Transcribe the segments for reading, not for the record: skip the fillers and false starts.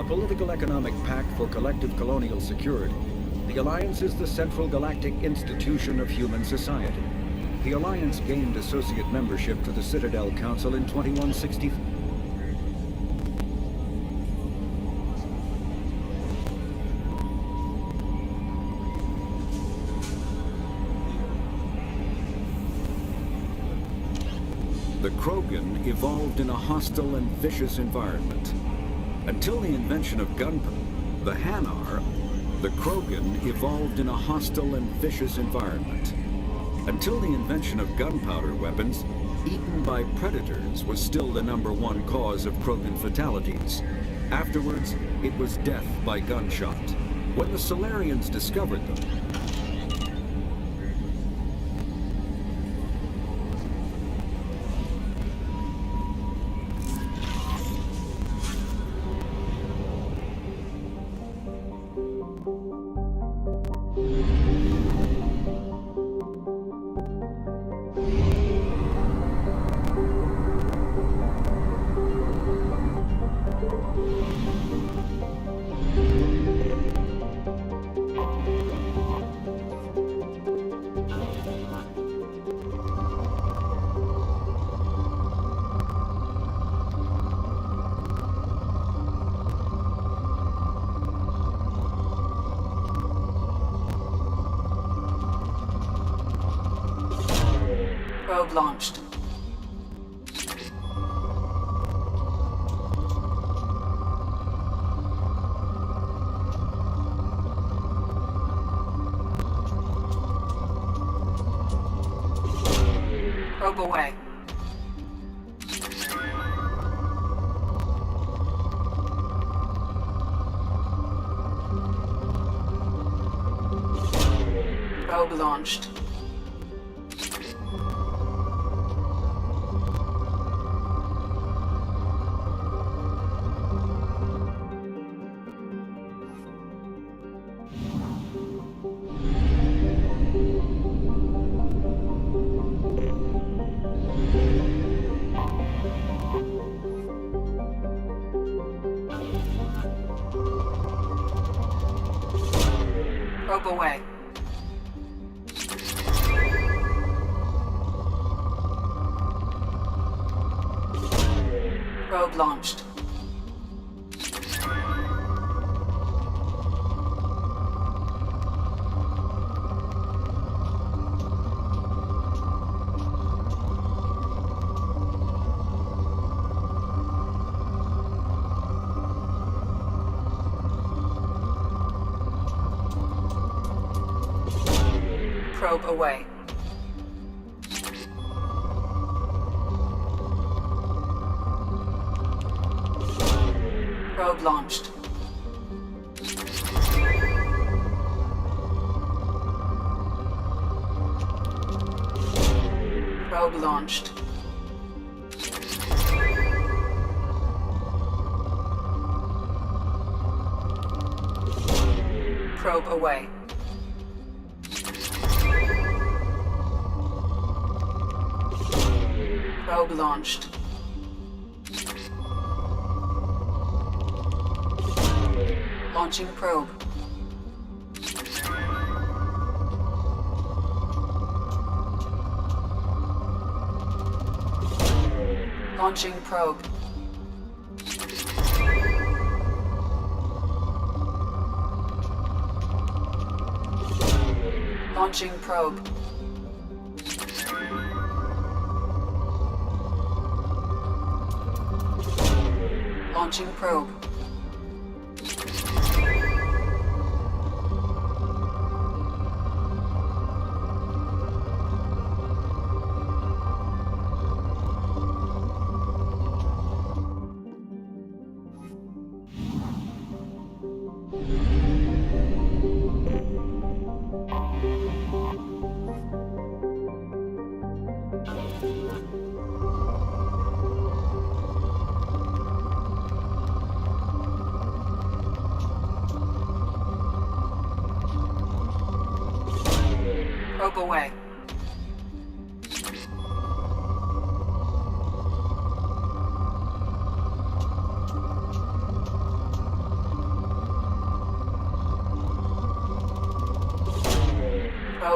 political economic pact for collective colonial security, the Alliance is the central galactic institution of human society. The Alliance gained associate membership to the Citadel Council in 2164. The Krogan evolved in a hostile and vicious environment. Until the invention of gunpowder, the Krogan evolved in a hostile and vicious environment. Until the invention of gunpowder weapons, eaten by predators was still the #1 cause of Krogan fatalities. Afterwards, it was death by gunshot. When the Solarians discovered them, Probe launched. Probe away. Probe launched. Probe away. Probe launched. Probe away. Probe launched. Probe launched. Probe away. Probe launched. Launching probe. Launching probe. Launching probe. Launching probe. Probe away.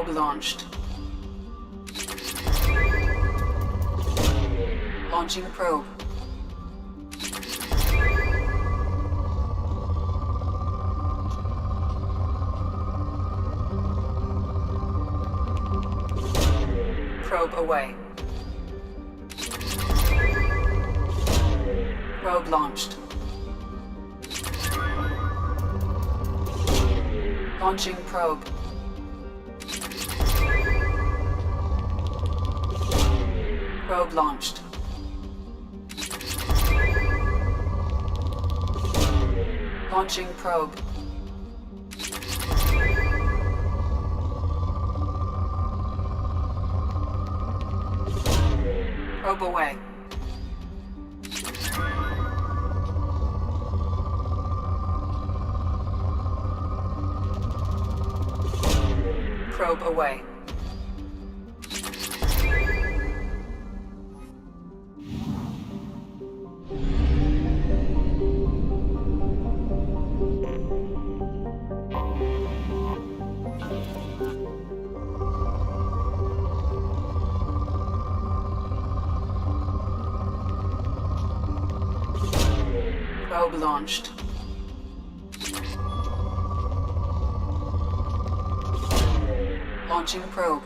Probe launched. Launching probe. Probe away. Probe launched. Launching probe. Probe launched. Launching probe. Probe away. Probe away. Probe launched. Launching probe.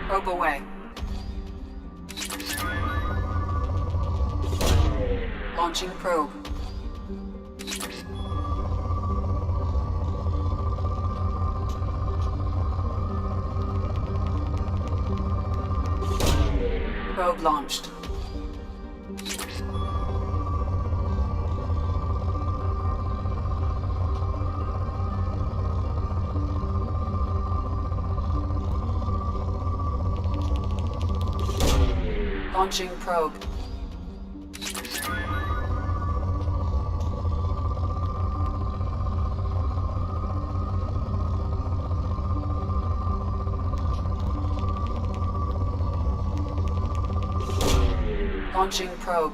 Probe away. Launching probe. Probe launched. Launching probe. Launching probe.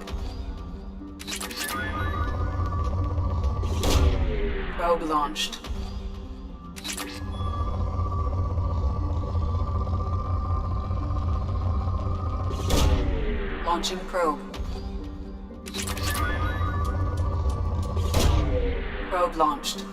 Probe launched. Launching probe. Probe launched.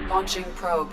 Launching probe.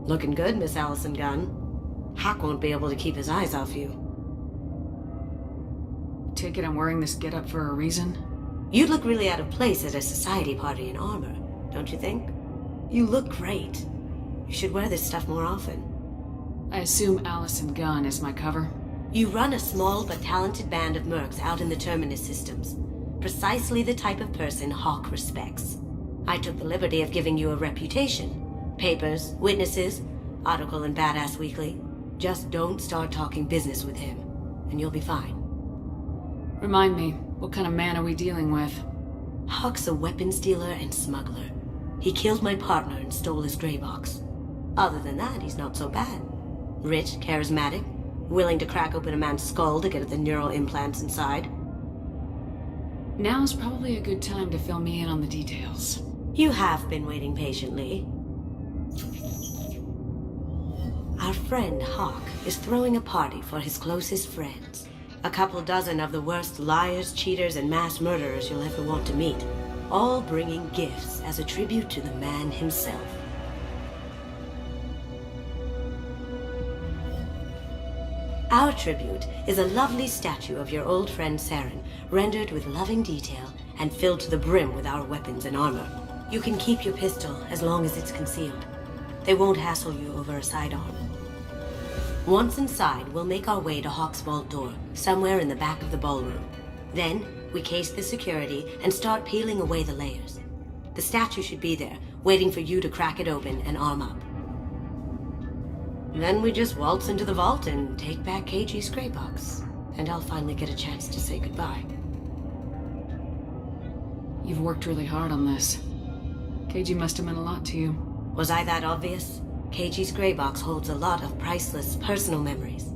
Looking good, Miss Allison Gunn. Hawk won't be able to keep his eyes off you. Take it I'm wearing this getup for a reason? You'd look really out of place at a society party in armor, don't you think? You look great. You should wear this stuff more often. I assume Allison Gunn is my cover? You run a small but talented band of mercs out in the Terminus systems. Precisely the type of person Hawk respects. I took the liberty of giving you a reputation. Papers, witnesses, article in Badass Weekly. Just don't start talking business with him, and you'll be fine. Remind me, what kind of man are we dealing with? Hawk's a weapons dealer and smuggler. He killed my partner and stole his gray box. Other than that, he's not so bad. Rich, charismatic, willing to crack open a man's skull to get at the neural implants inside. Now's probably a good time to fill me in on the details. You have been waiting patiently. Our friend Hawk is throwing a party for his closest friends. A couple dozen of the worst liars, cheaters, and mass murderers you'll ever want to meet. All bringing gifts as a tribute to the man himself. Our tribute is a lovely statue of your old friend Saren, rendered with loving detail and filled to the brim with our weapons and armor. You can keep your pistol as long as it's concealed. They won't hassle you over a sidearm. Once inside, we'll make our way to Hawk's vault door, somewhere in the back of the ballroom. Then, we case the security and start peeling away the layers. The statue should be there, waiting for you to crack it open and arm up. Then we just waltz into the vault and take back KG's gray box. And I'll finally get a chance to say goodbye. You've worked really hard on this. KG must have meant a lot to you. Was I that obvious? KG's gray box holds a lot of priceless personal memories.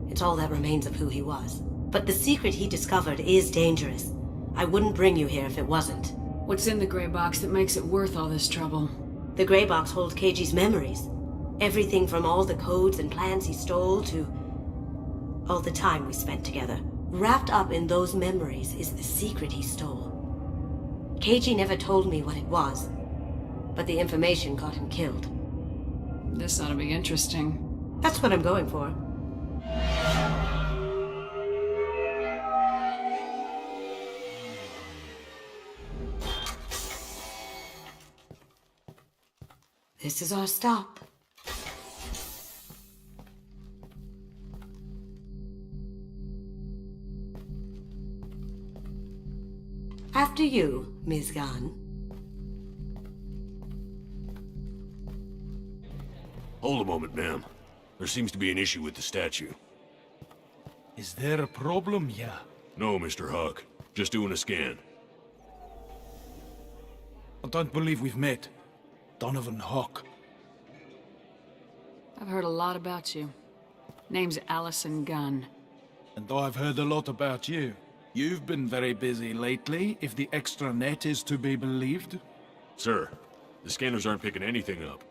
It's all that remains of who he was. But the secret he discovered is dangerous. I wouldn't bring you here if it wasn't. What's in the gray box that makes it worth all this trouble? The gray box holds KG's memories. Everything from all the codes and plans he stole to all the time we spent together. Wrapped up in those memories is the secret he stole. KG never told me what it was, but the information got him killed. This ought to be interesting. That's what I'm going for. This is our stop. After you, Ms. Gunn. Hold a moment, ma'am. There seems to be an issue with the statue. Is there a problem here? No, Mr. Hawk. Just doing a scan. I don't believe we've met. Donovan Hawk. I've heard a lot about you. Name's Allison Gunn. And I've heard a lot about you. You've been very busy lately, if the extra net is to be believed. Sir, the scanners aren't picking anything up.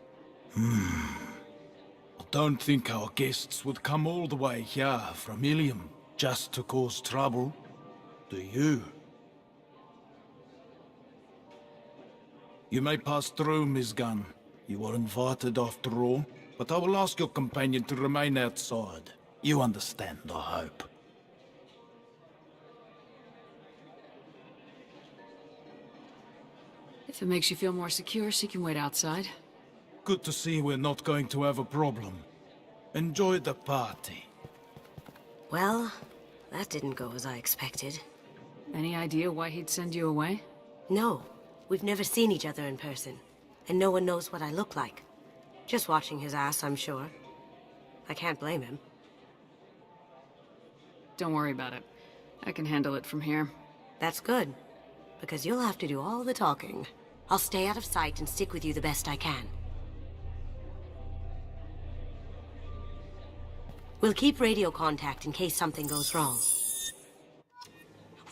I don't think our guests would come all the way here from Ilium just to cause trouble. Do you? You may pass through, Ms. Gunn. You were invited after all, but I will ask your companion to remain outside. You understand, I hope. If it makes you feel more secure, she can wait outside. Good to see we're not going to have a problem. Enjoy the party. Well, that didn't go as I expected. Any idea why he'd send you away? No, we've never seen each other in person, and no one knows what I look like. Just watching his ass, I'm sure. I can't blame him. Don't worry about it. I can handle it from here. That's good, because you'll have to do all the talking. I'll stay out of sight and stick with you the best I can. We'll keep radio contact in case something goes wrong.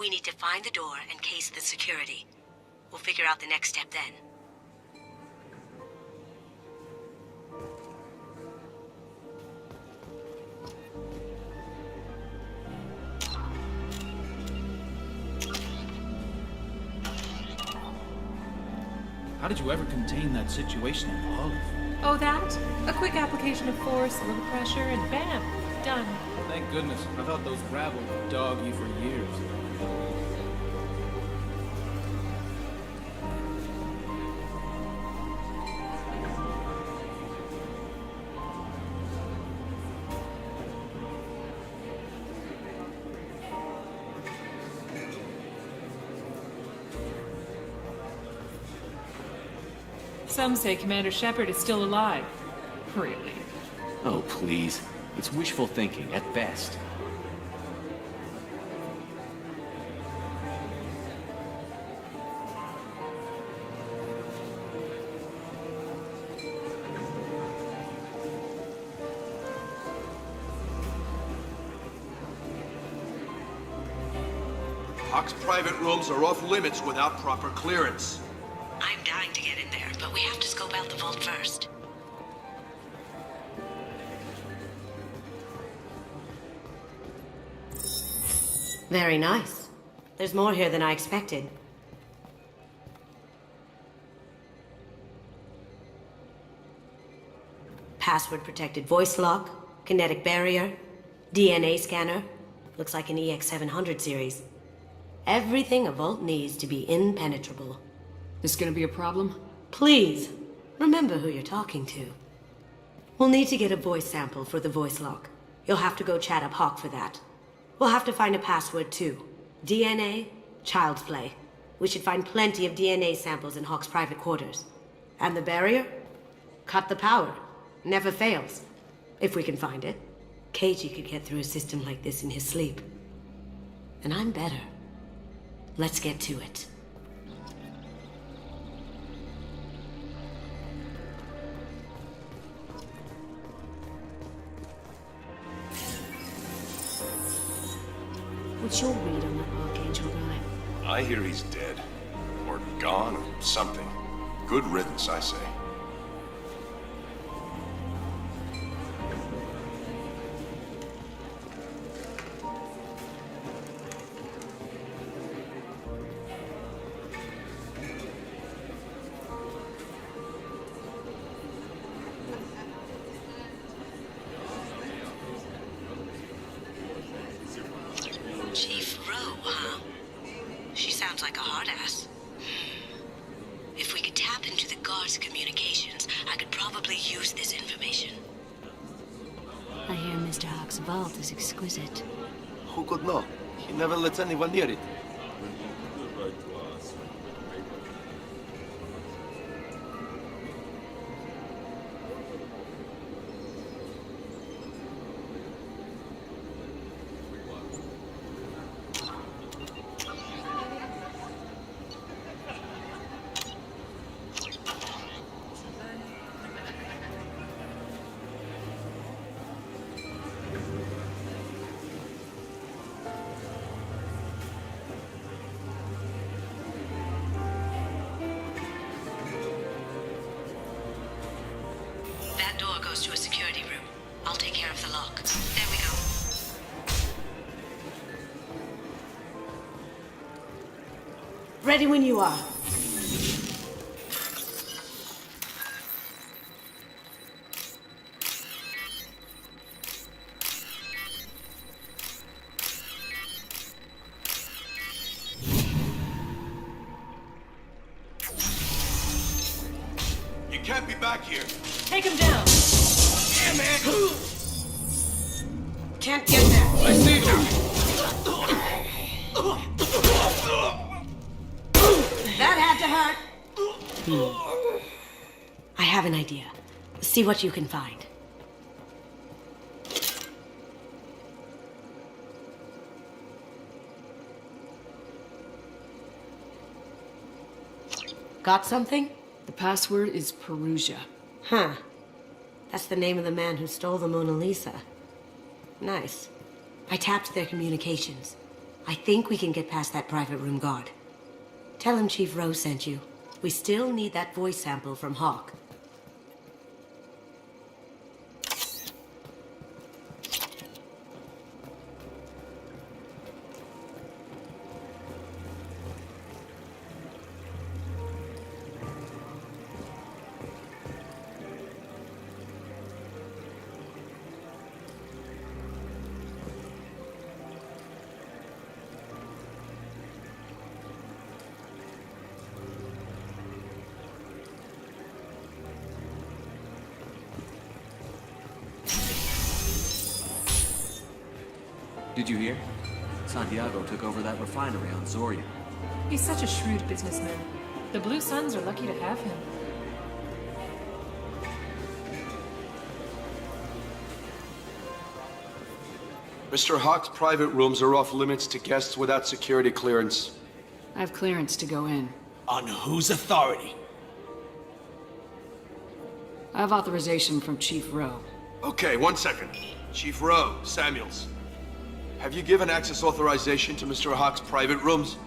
We need to find the door and case the security. We'll figure out the next step then. How did you ever contain that situation in Olive? Oh, that? A quick application of force, a little pressure, and bam! Done. Thank goodness. I thought those rabble would dog you for years. Some say Commander Shepard is still alive. Really? Oh, please. It's wishful thinking, at best. Hawk's private rooms are off limits without proper clearance. I'm dying to get in there, but we have to scope out the vault first. Very nice. There's more here than I expected. Password-protected voice lock, kinetic barrier, DNA scanner. Looks like an EX700 series. Everything a vault needs to be impenetrable. This gonna be a problem? Please, remember who you're talking to. We'll need to get a voice sample for the voice lock. You'll have to go chat up Hawk for that. We'll have to find a password too. DNA, child's play. We should find plenty of DNA samples in Hawk's private quarters. And the barrier? Cut the power. Never fails. If we can find it. KG could get through a system like this in his sleep. And I'm better. Let's get to it. What's your read on that Archangel guy? I hear he's dead. Or gone, or something. Good riddance, I say. Chief Rowe, huh? She sounds like a hard ass. If we could tap into the guard's communications, I could probably use this information. I hear Mr. Hawk's vault is exquisite. Who could know? He never lets anyone near it. That door goes to a security room. I'll take care of the lock. There we go. Ready when you are. You can't be back here. Take him down! Damn it! Can't get there. I see them! That had to hurt. I have an idea. See what you can find. Got something? The password is Perugia. Huh. That's the name of the man who stole the Mona Lisa. Nice. I tapped their communications. I think we can get past that private room guard. Tell him Chief Rowe sent you. We still need that voice sample from Hawk. Did you hear? Santiago took over that refinery on Zoria. He's such a shrewd businessman. The Blue Suns are lucky to have him. Mr. Hawk's private rooms are off limits to guests without security clearance. I have clearance to go in. On whose authority? I have authorization from Chief Rowe. Okay, 1 second. Chief Rowe, Samuels. Have you given access authorization to Mr. Hawk's private rooms?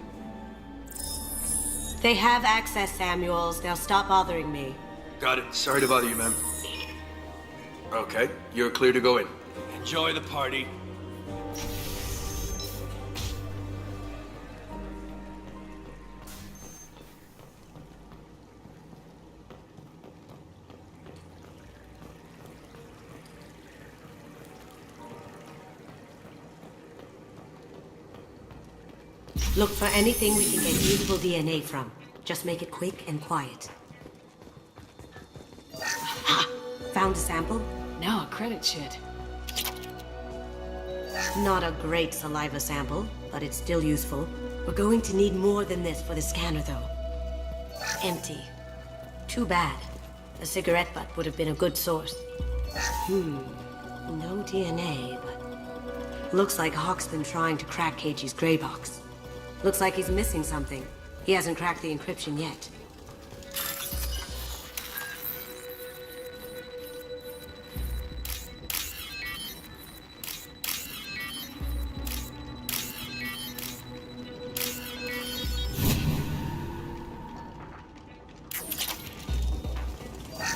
They have access, Samuels. They'll stop bothering me. Got it. Sorry to bother you, ma'am. Okay, you're clear to go in. Enjoy the party. Look for anything we can get usable DNA from. Just make it quick and quiet. Ha! Found a sample? Now a credit sheet. Not a great saliva sample, but it's still useful. We're going to need more than this for the scanner, though. Empty. Too bad. A cigarette butt would have been a good source. No DNA, but... Looks like Hawk's been trying to crack Keiji's gray box. Looks like he's missing something. He hasn't cracked the encryption yet.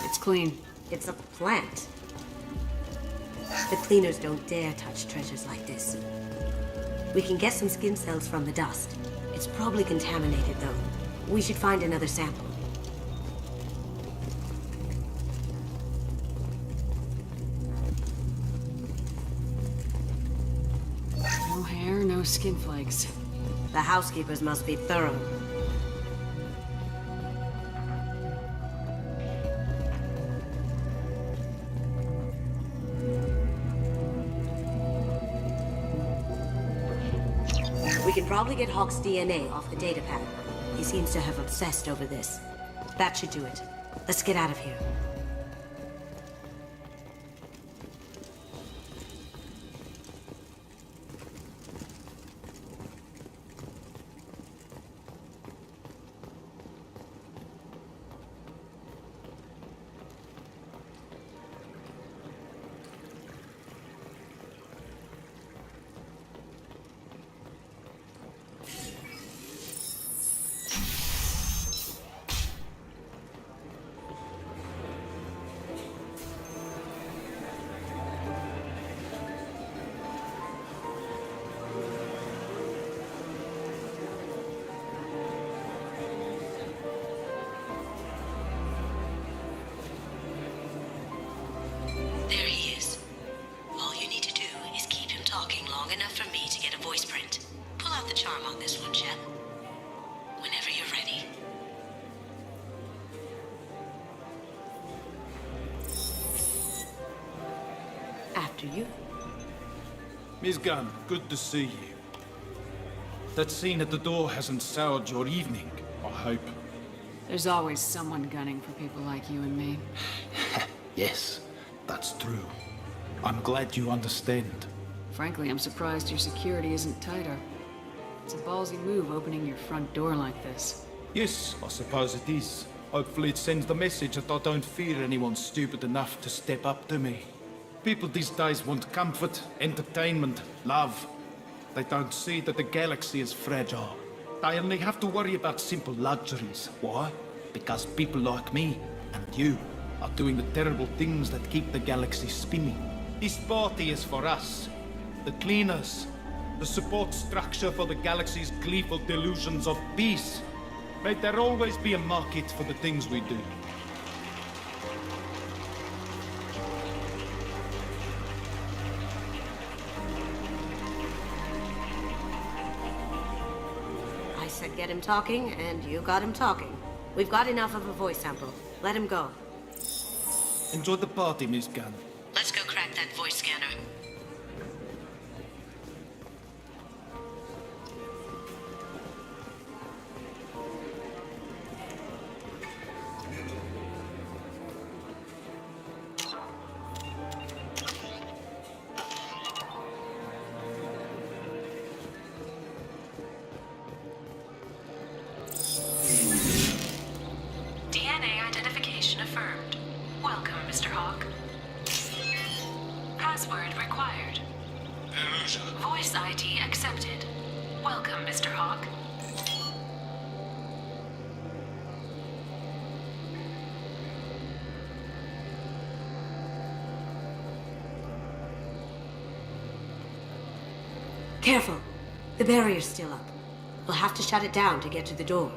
It's clean. It's a plant. The cleaners don't dare touch treasures like this. We can get some skin cells from the dust. It's probably contaminated, though. We should find another sample. No hair, no skin flakes. The housekeepers must be thorough. We can probably get Hawk's DNA off the datapad. He seems to have obsessed over this. That should do it. Let's get out of here. There he is. All you need to do is keep him talking long enough for me to get a voice print. Pull out the charm on this one, Shep. Whenever you're ready. After you. Miss Gunn, good to see you. That scene at the door hasn't soured your evening, I hope. There's always someone gunning for people like you and me. Yes, that's true. I'm glad you understand. Frankly, I'm surprised your security isn't tighter. It's a ballsy move opening your front door like this. Yes, I suppose it is. Hopefully it sends the message that I don't fear anyone stupid enough to step up to me. People these days want comfort, entertainment, love. They don't see that the galaxy is fragile. They only have to worry about simple luxuries. Why? Because people like me and you are doing the terrible things that keep the galaxy spinning. This party is for us, the cleaners, the support structure for the galaxy's gleeful delusions of peace. May there always be a market for the things we do. I said get him talking, and you got him talking. We've got enough of a voice sample. Let him go. Enjoy the party, Miss Gunn. Let's go crack that voice scanner. access. Voice ID accepted. Welcome, Mr. Hawk. Careful! The barrier's still up. We'll have to shut it down to get to the door.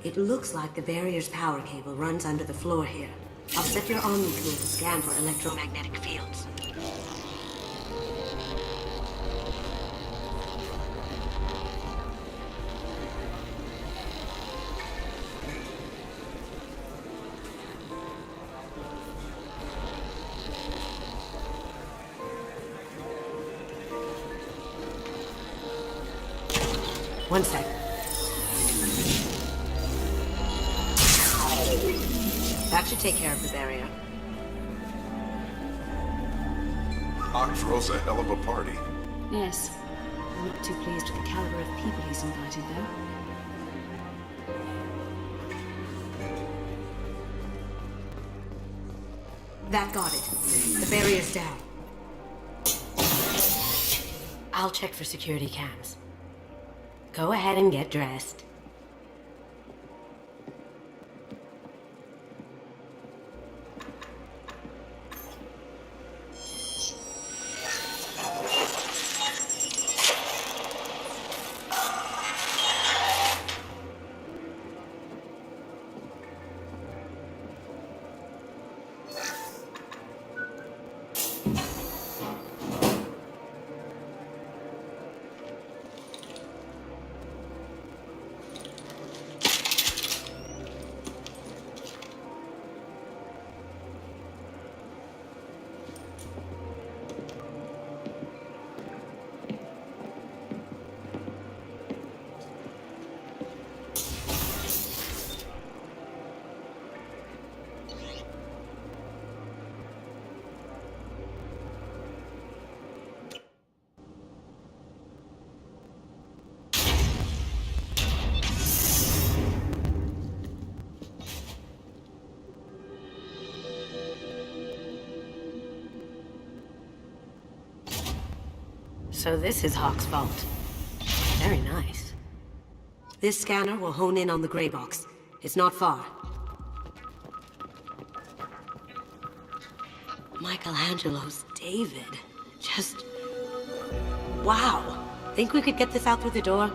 It looks like the barrier's power cable runs under the floor here. I'll set your Omni tool to scan for electromagnetic fields. One sec. That should take care of the barrier. Hawk throws a hell of a party. Yes. I'm not too pleased with the caliber of people he's invited, though. That got it. The barrier's down. I'll check for security cams. Go ahead and get dressed. So this is Hawk's vault. Very nice. This scanner will hone in on the gray box. It's not far. Michelangelo's David. Just... wow. Think we could get this out through the door?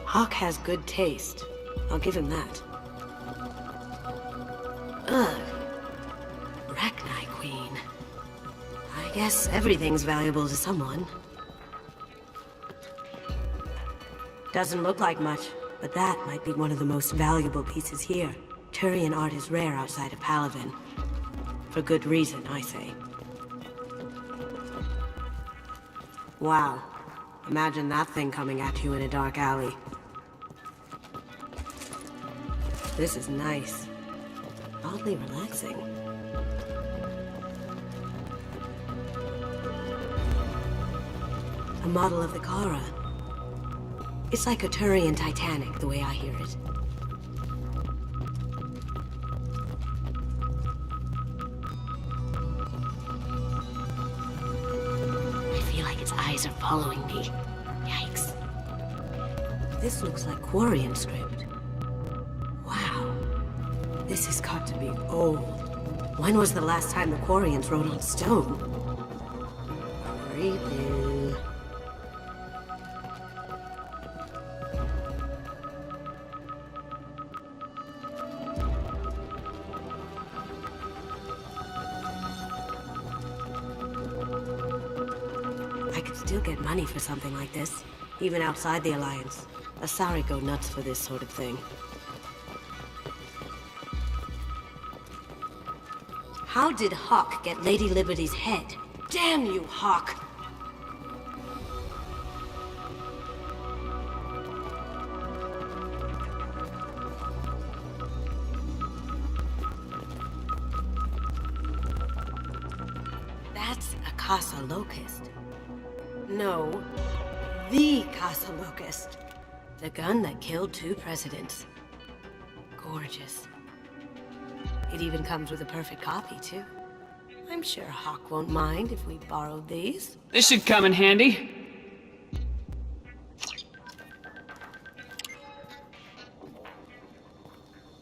Hawk has good taste. I'll give him that. Ugh. Rachni Queen. I guess everything's valuable to someone. Doesn't look like much, but that might be one of the most valuable pieces here. Turian art is rare outside of Palavin. For good reason, I say. Wow. Imagine that thing coming at you in a dark alley. This is nice. Oddly relaxing. A model of the Kara. It's like a Turian Titanic, the way I hear it. I feel like its eyes are following me. Yikes. This looks like Quarian script. Wow. This has got to be old. When was the last time the Quarians wrote on stone? Creepy. I could still get money for something like this, even outside the Alliance. Asari go nuts for this sort of thing. How did Hawk get Lady Liberty's head? Damn you, Hawk! That's a Casa Locust. No, The Casa Locust. The gun that killed 2 presidents. Gorgeous. It even comes with a perfect copy, too. I'm sure Hawk won't mind if we borrowed these. This should come in handy.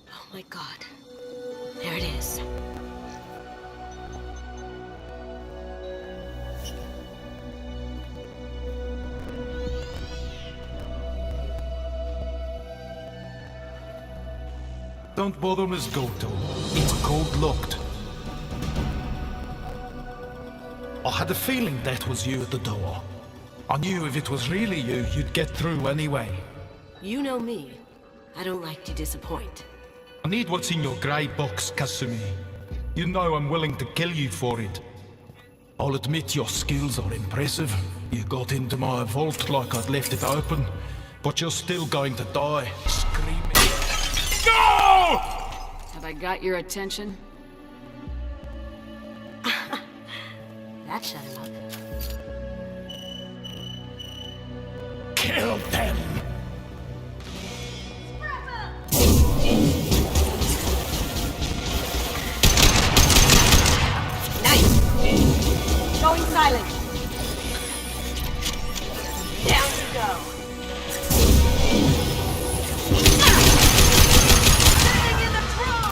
Oh my god. There it is. Don't bother, Miss Goto. It's code-locked. I had a feeling that was you at the door. I knew if it was really you, you'd get through anyway. You know me. I don't like to disappoint. I need what's in your grey box, Kasumi. You know I'm willing to kill you for it. I'll admit your skills are impressive. You got into my vault like I'd left it open, but you're still going to die, screaming. No! Have I got your attention? That shut him up. Kill them! Nice! Going silent. Down you go. Sitting in the throne!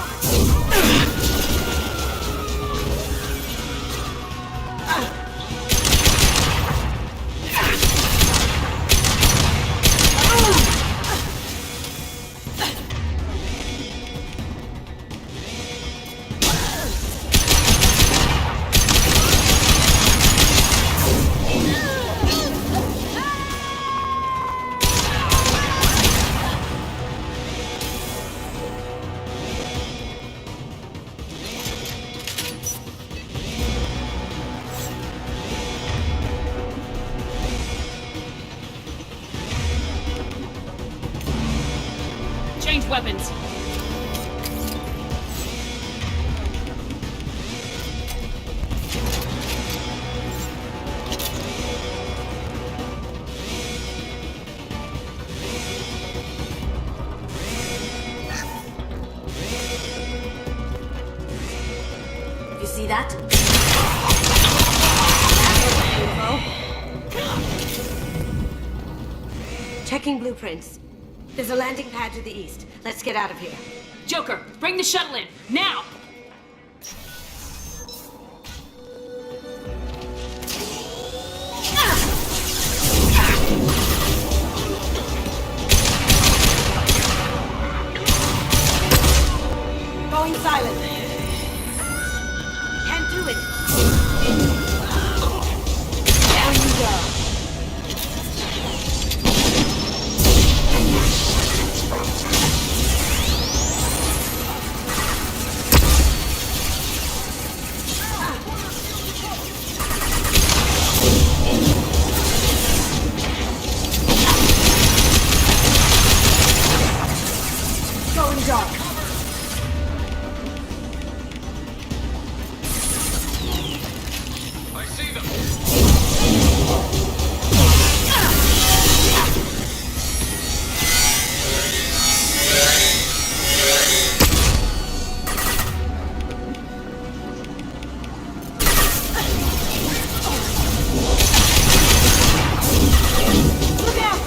Change weapons. You see that? Checking blueprints. There's a landing pad to the east. Let's get out of here. Joker, bring the shuttle in, now! Going silent. Can't do it. Down you go. Going dark. I see them. Look out!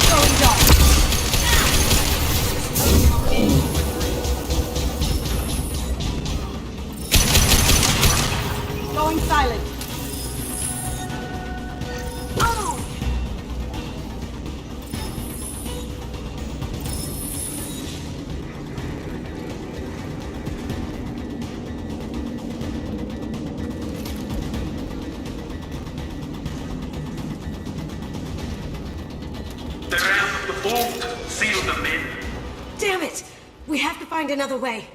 Going dark. Going silent. Oh! They're out of the vault! Seal them in! Damn it! We have to find another way.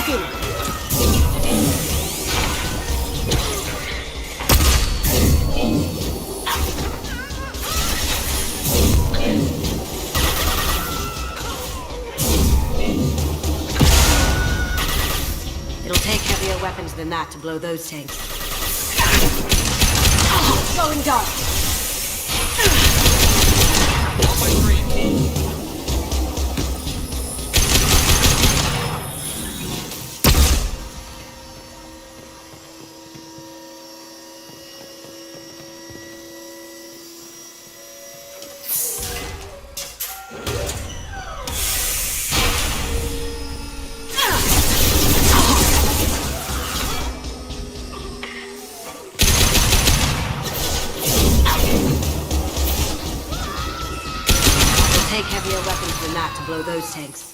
It'll take heavier weapons than that to blow those tanks. Going dark. On my screen. Take heavier weapons than that to blow those tanks.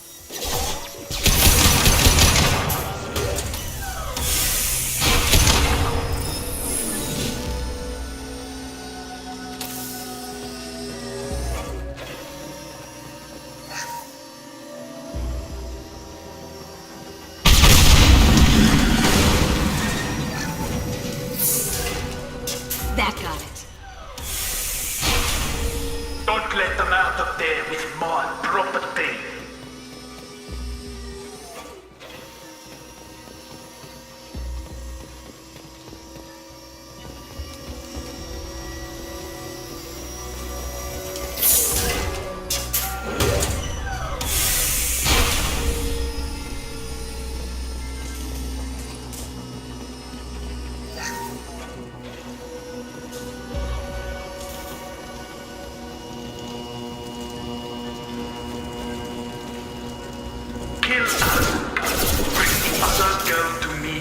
That got it. Don't let them out of there with my property. Kill us. Bring the other girl to me.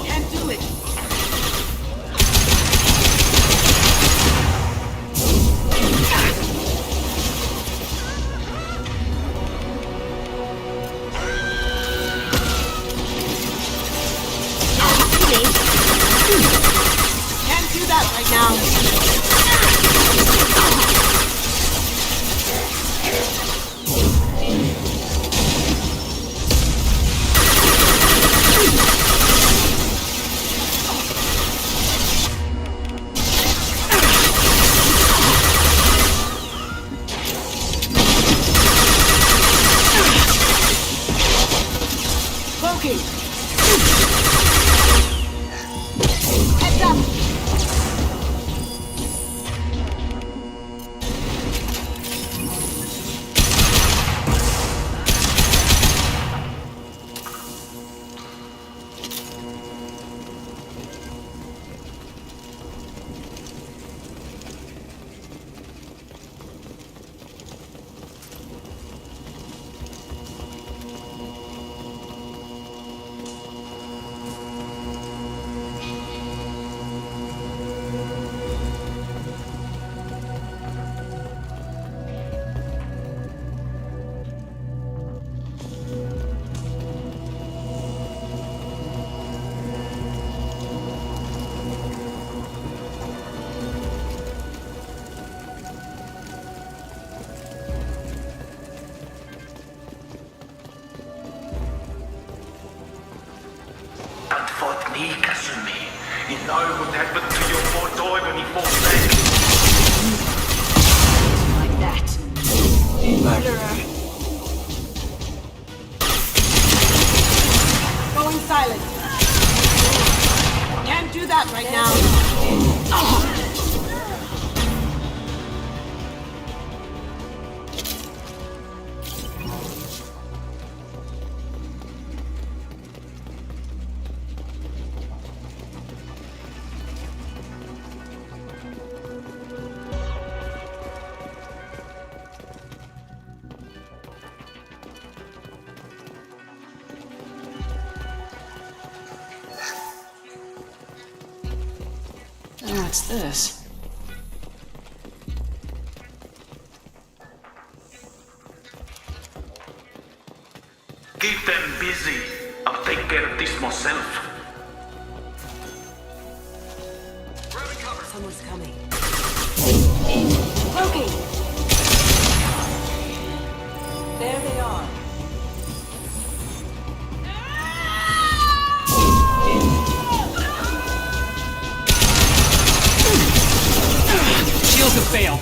Can't do it. Can't do that right now. Poking. Heads up. Don't fight me, Kasumi. You know what happened to your poor toy when he fought back. Like that. Murderer. Going silent. Can't do that right now. What's this? Keep them busy. I'll take care of this myself. Someone's coming. Poking. There they are. fail.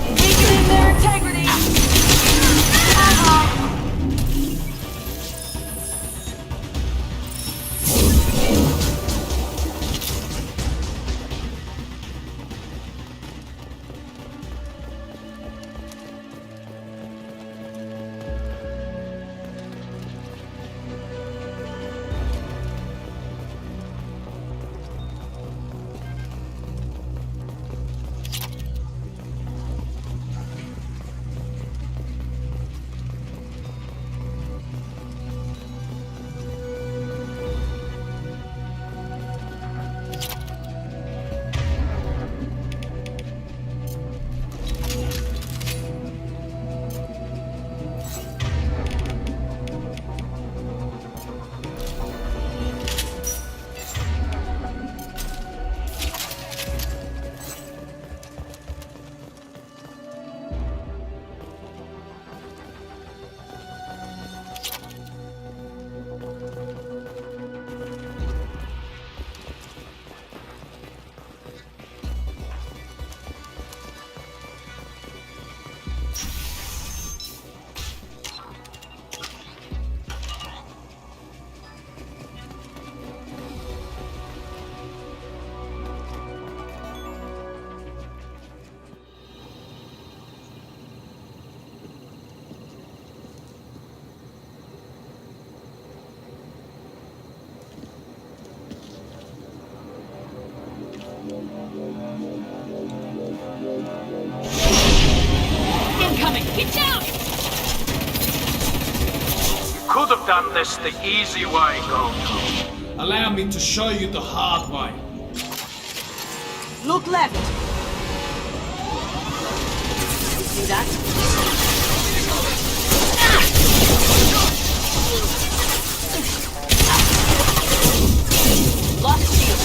Weakening their integrity! Incoming! Get down! Could have done this the easy way, Gold. Allow me to show you the hard way. Look left! See that? Lost shield.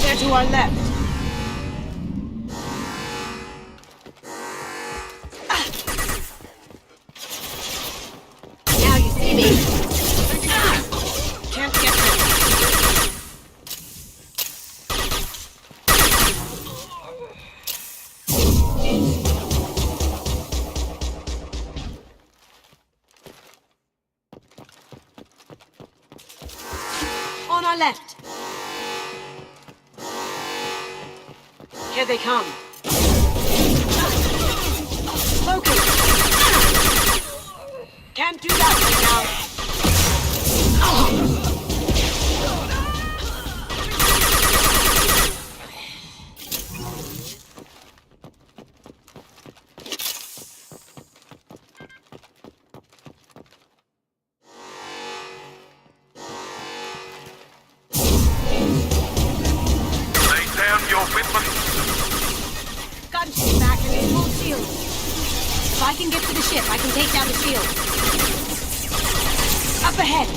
They're to our left. Now you see me. Can't get me. On our left. Here they come. Focus. Can't do that right now. Lay down your weapon. Gunship back and it's full shield. If I can get to the ship, I can take down the shield. Up ahead.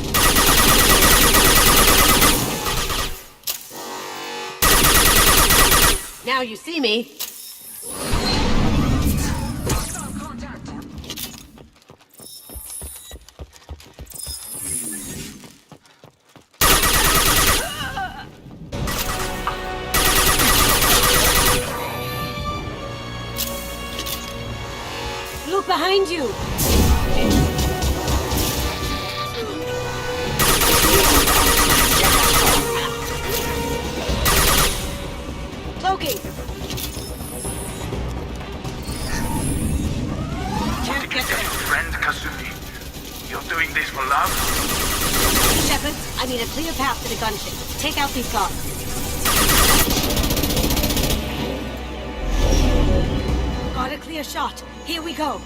Now you see me. Look behind you. Loki. Can't get there. Friend Kasumi, you're doing this for love? Shepard, I need a clear path to the gunship. Take out these guards. Got a clear shot. Here we go.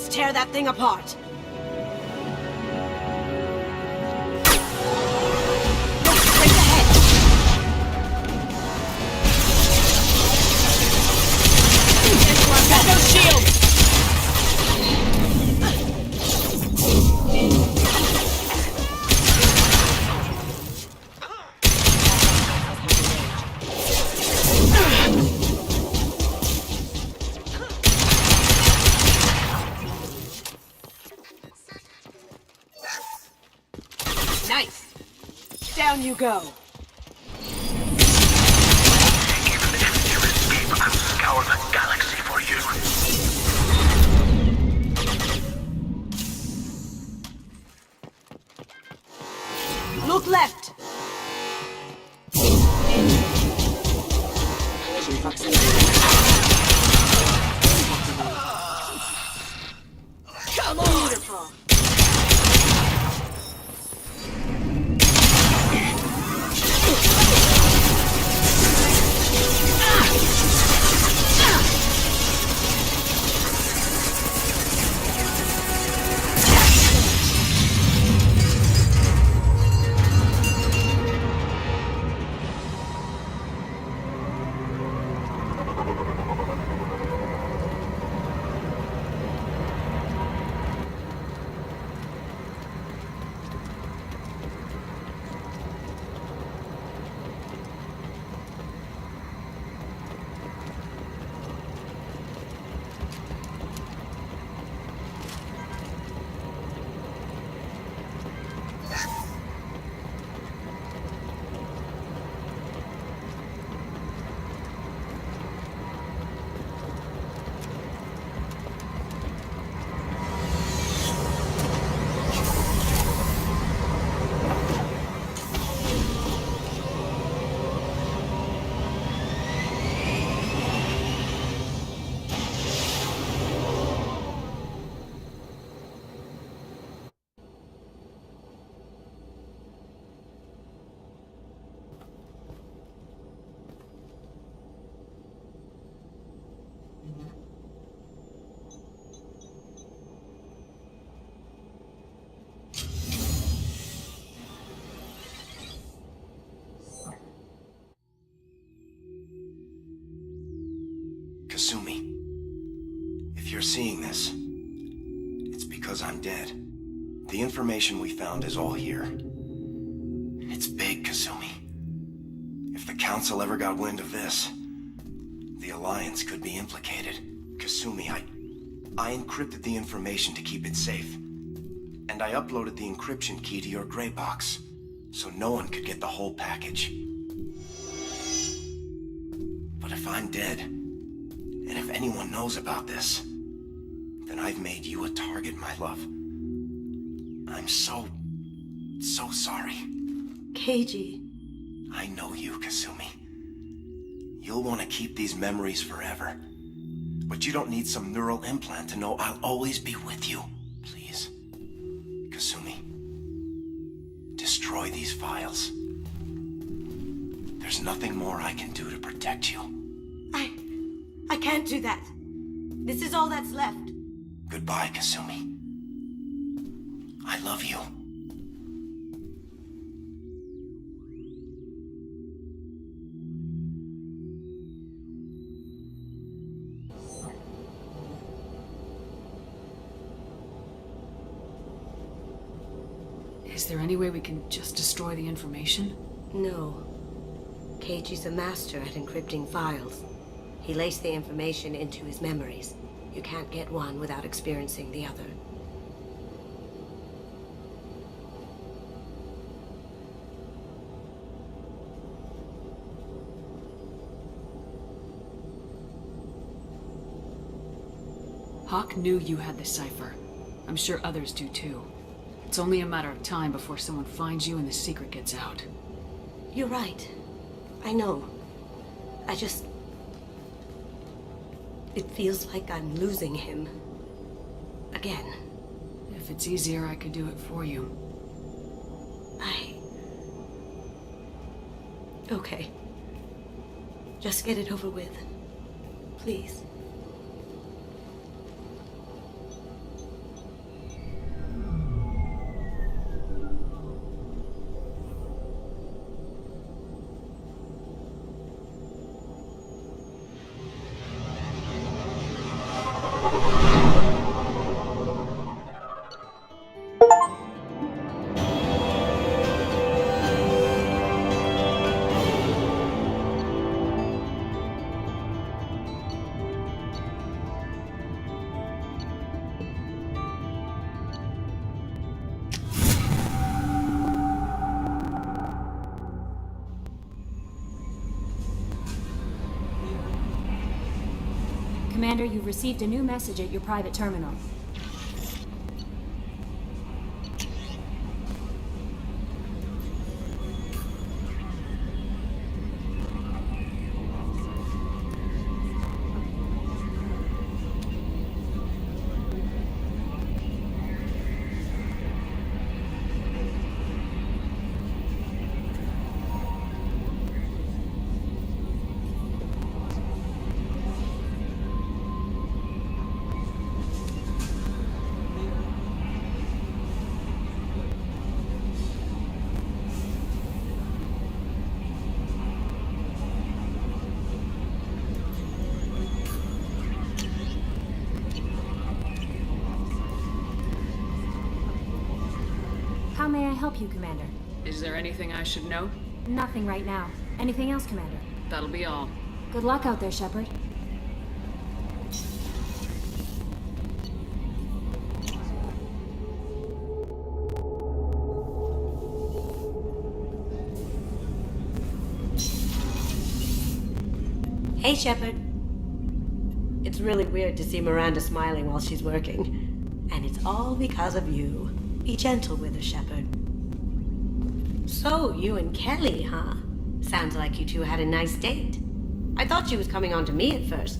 Let's tear that thing apart. Look straight ahead. Got no shield. Nice. Down you go. I'll scour the galaxy for you. Look left. Come on. Beautiful. Kasumi, if you're seeing this, it's because I'm dead. The information we found is all here. It's big, Kasumi. If the Council ever got wind of this, the Alliance could be implicated. Kasumi, I encrypted the information to keep it safe. And I uploaded the encryption key to your gray box, so no one could get the whole package. But if I'm dead, and if anyone knows about this, then I've made you a target, my love. I'm so sorry. Keiji. I know you, Kasumi. You'll want to keep these memories forever. But you don't need some neural implant to know I'll always be with you. Please. Kasumi. Destroy these files. There's nothing more I can do to protect you. I can't do that. This is all that's left. Goodbye, Kasumi. I love you. Is there any way we can just destroy the information? No. Keiji's a master at encrypting files. He laced the information into his memories. You can't get one without experiencing the other. Hawk knew you had the cipher. I'm sure others do too. It's only a matter of time before someone finds you and the secret gets out. You're right. I know. I just... It feels like I'm losing him. Again. If it's easier, I could do it for you. Okay. Just get it over with. Please. Commander, you've received a new message at your private terminal. How may I help you, Commander? Is there anything I should know? Nothing right now. Anything else, Commander? That'll be all. Good luck out there, Shepard. Hey, Shepard. It's really weird to see Miranda smiling while she's working. And it's all because of you. Be gentle with her, Shepard. So, you and Kelly, huh? Sounds like you two had a nice date. I thought she was coming on to me at first,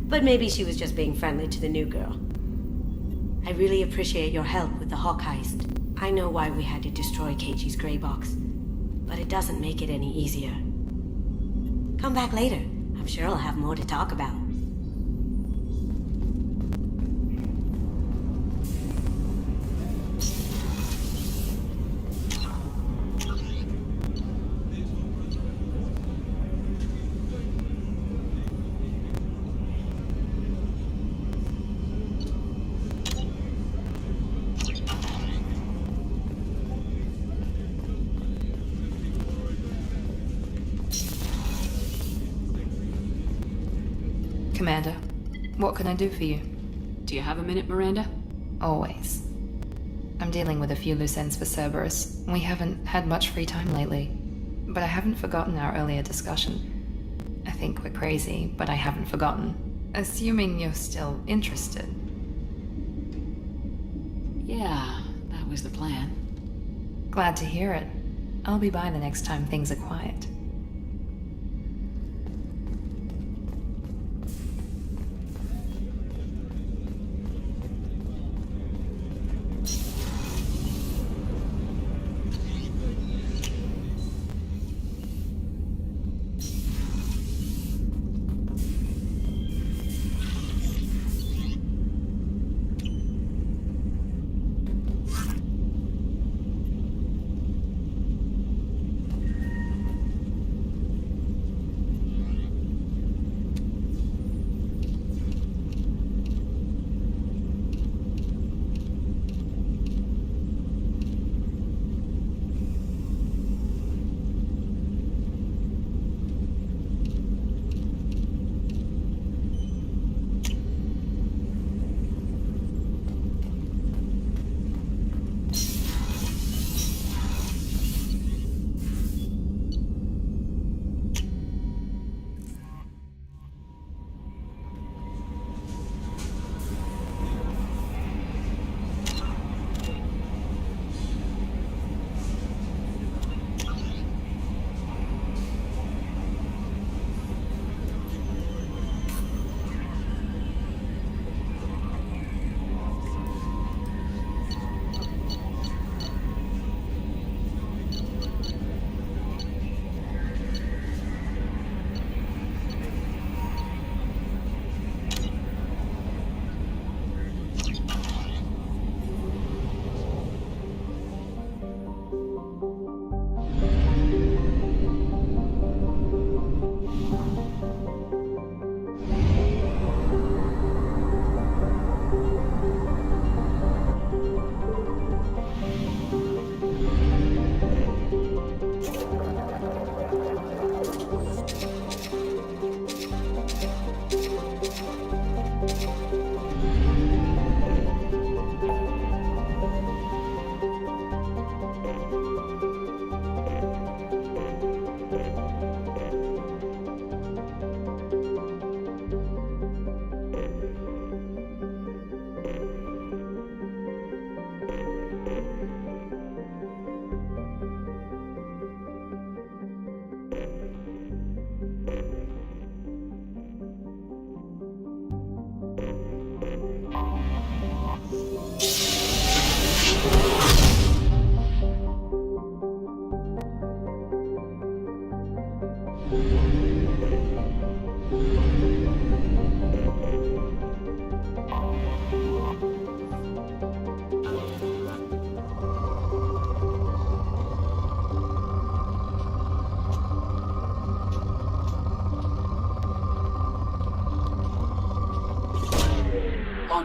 but maybe she was just being friendly to the new girl. I really appreciate your help with the Hawk heist. I know why we had to destroy Keiichi's gray box, but it doesn't make it any easier. Come back later. I'm sure I'll have more to talk about. Commander, what can I do for you? Do you have a minute, Miranda? Always. I'm dealing with a few loose ends for Cerberus. We haven't had much free time lately. But I haven't forgotten our earlier discussion. I think we're crazy, but I haven't forgotten. Assuming you're still interested. Yeah, that was the plan. Glad to hear it. I'll be by the next time things are quiet.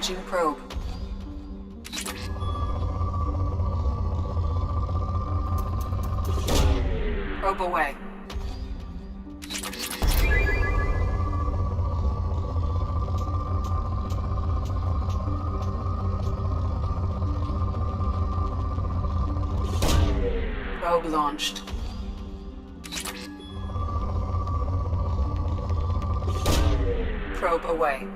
Launching probe. Probe away. Probe launched. Probe away.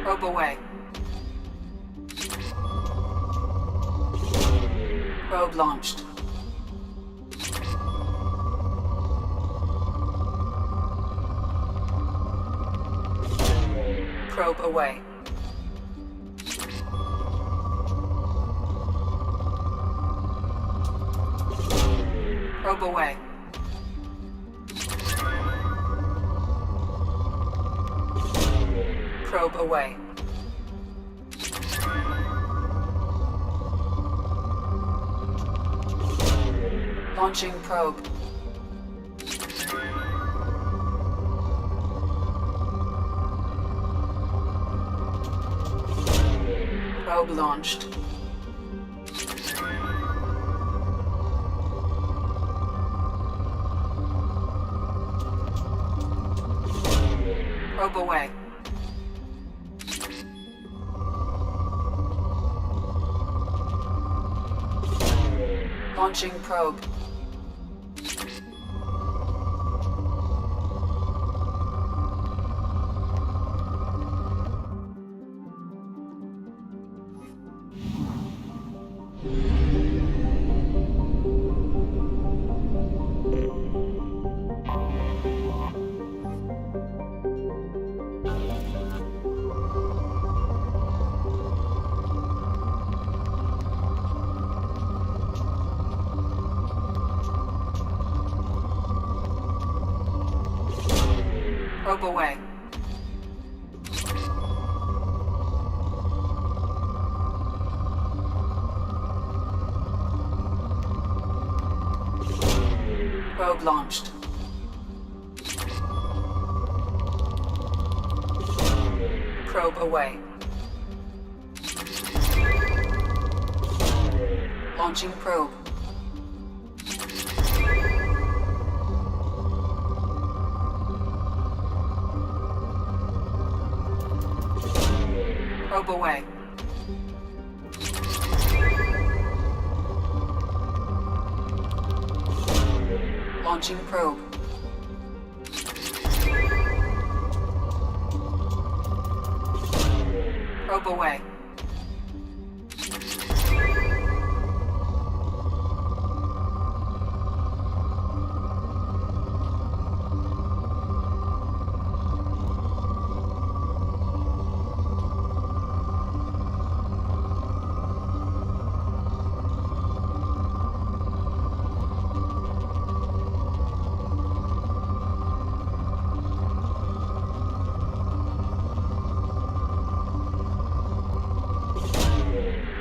Probe away. Probe launched. Probe away. Probe away. Probe away. Launching probe. Probe launched. Probe away. Launching probe. Probe away. Probe launched. Probe away. Launching probe. Probe away. Launching probe. Probe away.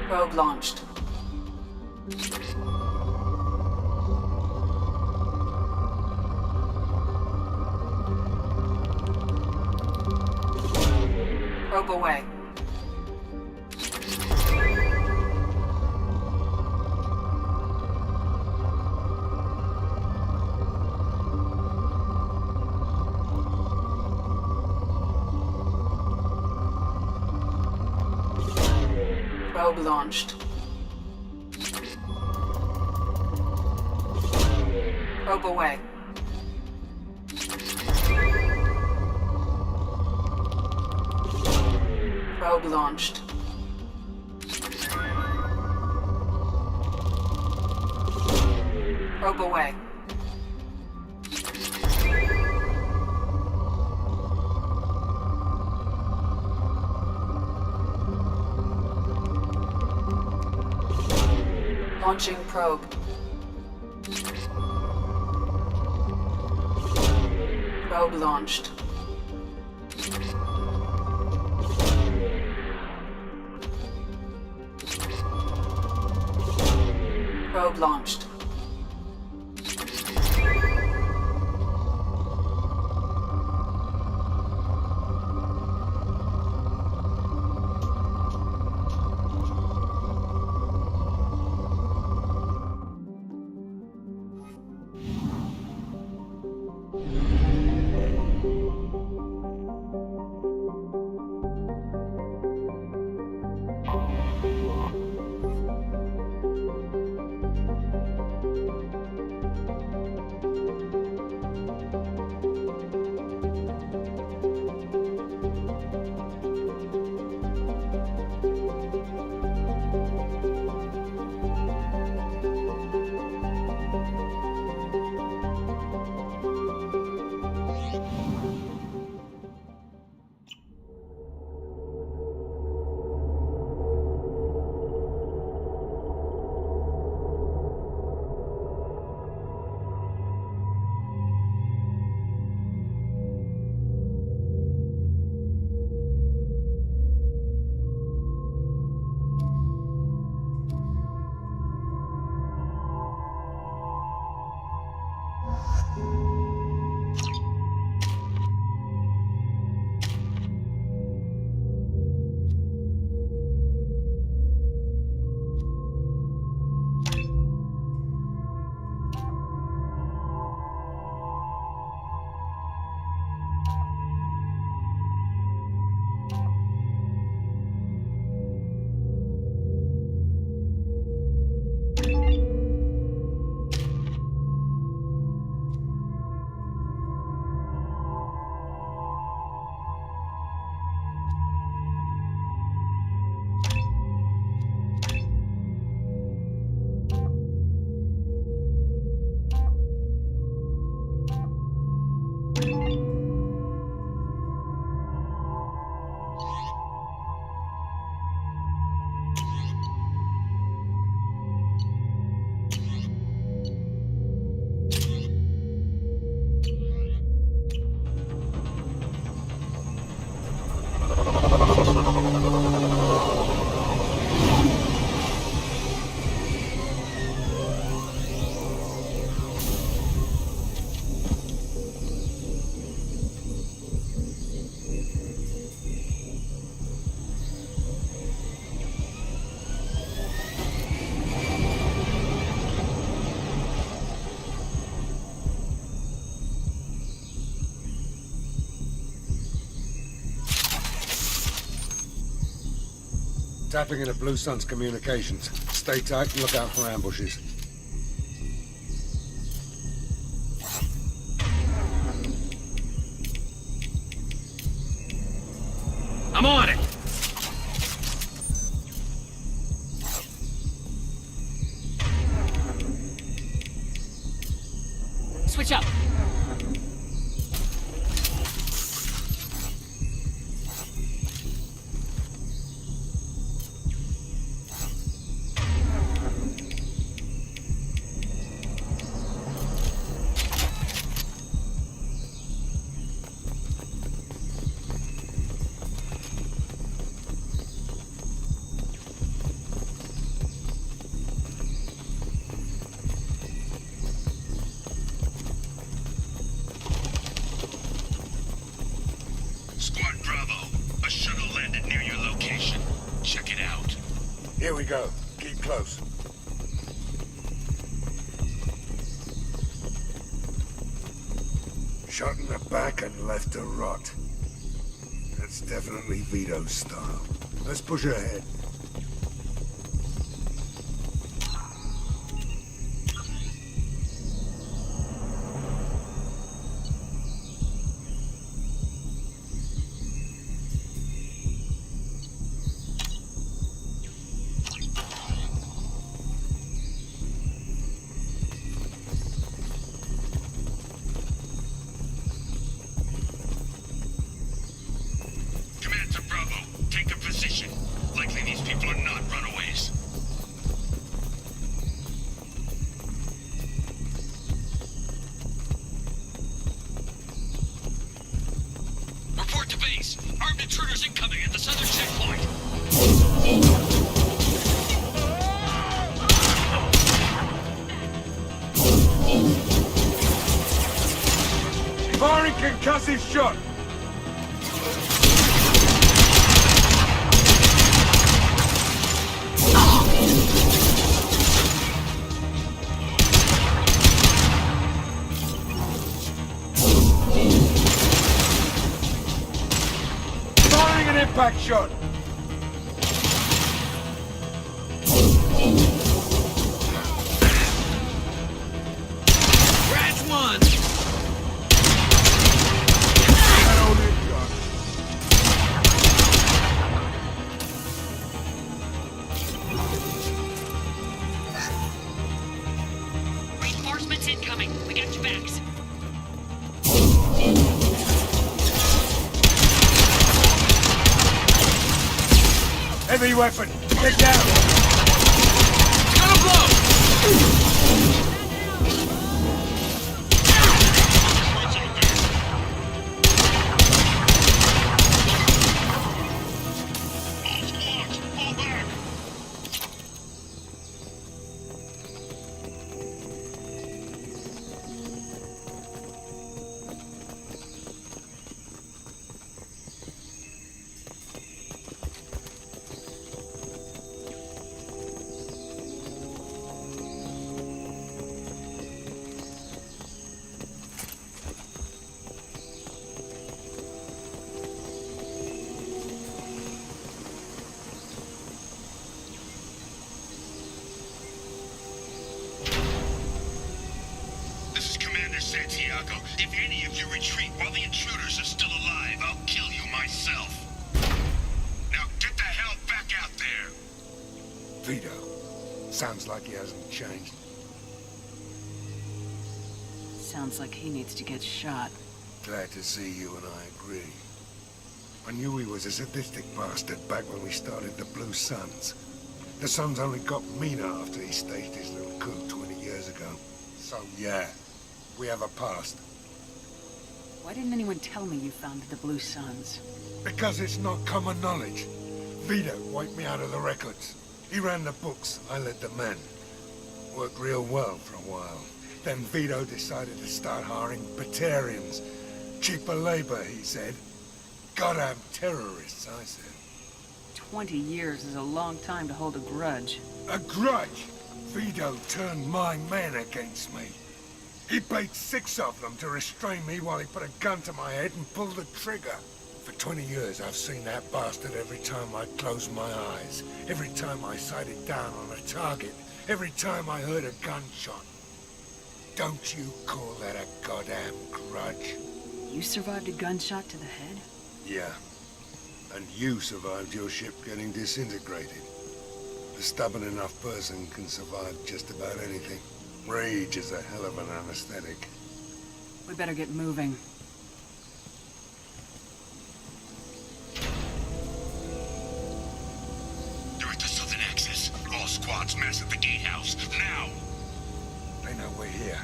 Probe launched. Probe away. Probe launched. Probe away. Probe launched. Probe away. Launching probe. Probe launched. Probe launched. Tapping into Blue Sun's communications. Stay tight and look out for ambushes. I'm on it! Switch up. Squad Bravo, a shuttle landed near your location. Check it out. Here we go. Keep close. Shot in the back and left to rot. That's definitely Vito's style. Let's push ahead. Intruders incoming at the southern checkpoint! Firing concussive shot! Firing an impact shot! Scratch one! Reinforcements incoming. We got your backs. Heavy weapon! Get down! Gonna blow! Santiago, if any of you retreat while the intruders are still alive, I'll kill you myself. Now get the hell back out there! Vito. Sounds like he hasn't changed. Sounds like he needs to get shot. Glad to see you and I agree. I knew he was a sadistic bastard back when we started the Blue Suns. The Suns only got meaner after he staged his little coup 20 years ago. So yeah, we have a past. Why didn't anyone tell me you founded the Blue Suns? Because it's not common knowledge. Vito wiped me out of the records. He ran the books, I led the men. Worked real well for a while. Then Vito decided to start hiring Batarians. Cheaper labor, he said. Goddamn terrorists, I said. 20 years is a long time to hold a grudge. A grudge? Vito turned my men against me. He paid 6 of them to restrain me while he put a gun to my head and pulled the trigger. For 20 years, I've seen that bastard every time I closed my eyes. Every time I sighted down on a target. Every time I heard a gunshot. Don't you call that a goddamn grudge? You survived a gunshot to the head? Yeah. And you survived your ship getting disintegrated. A stubborn enough person can survive just about anything. Rage is a hell of an anesthetic. We better get moving. They're at the southern axis. All squads mass at the gatehouse. Now! They know we're here.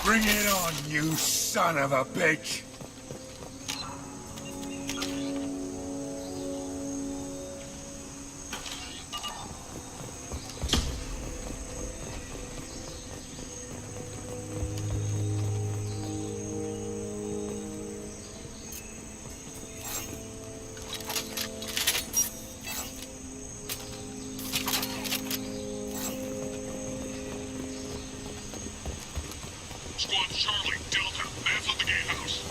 Bring it on, you son of a bitch! Squad Charlie, Delta, mass at the gatehouse.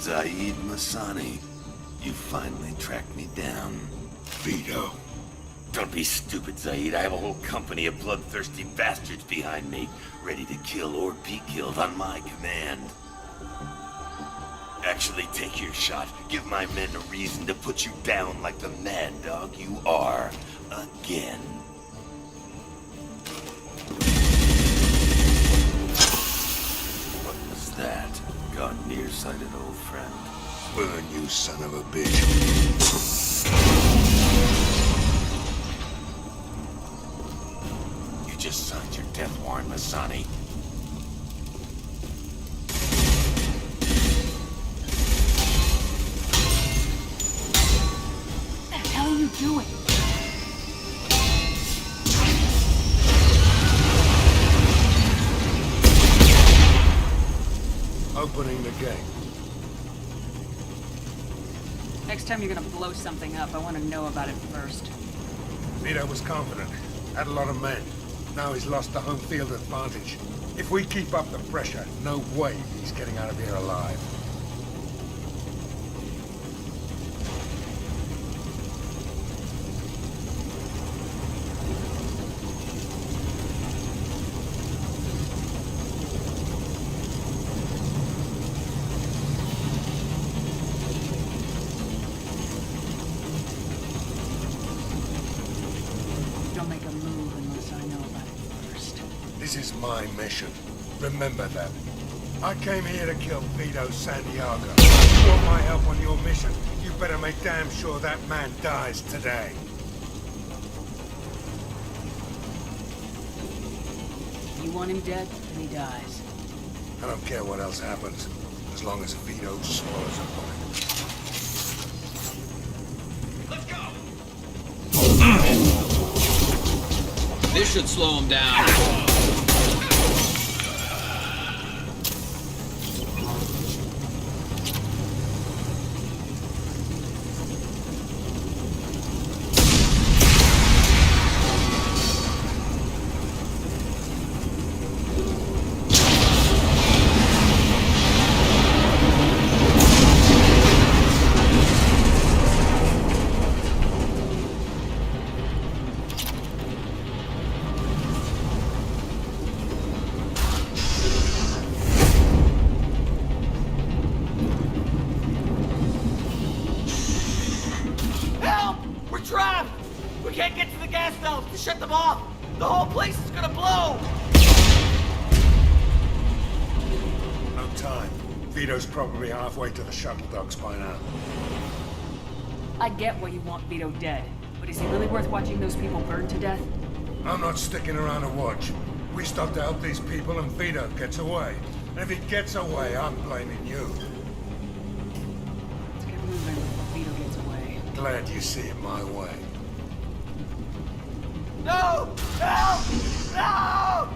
Zaid Masani, you finally tracked me down. Vito. Don't be stupid, Zaid. I have a whole company of bloodthirsty bastards behind me, ready to kill or be killed on my command. Actually, take your shot. Give my men a reason to put you down like the mad dog you are. Again. gone nearsighted, old friend. Burn, you son of a bitch. You just signed your death warrant, Masani. What the hell are you doing? Opening the gate. Next time you're gonna blow something up, I want to know about it first. Vito was confident. Had a lot of men. Now he's lost the home field advantage. If we keep up the pressure, no way he's getting out of here alive. Don't make a move unless I know about it first. This is my mission. Remember that. I came here to kill Vito Santiago. If you want my help on your mission, you better make damn sure that man dies today. You want him dead, and he dies. I don't care what else happens, as long as Vito swallows a bullet. This should slow him down. Shut them off! The whole place is gonna blow! No time. Vito's probably halfway to the shuttle docks by now. I get why you want Vito dead, but is he really worth watching those people burn to death? I'm not sticking around to watch. We stop to help these people and Vito gets away. And if he gets away, I'm blaming you. Let's get moving before Vito gets away. Glad you see it my way. No! Help! No!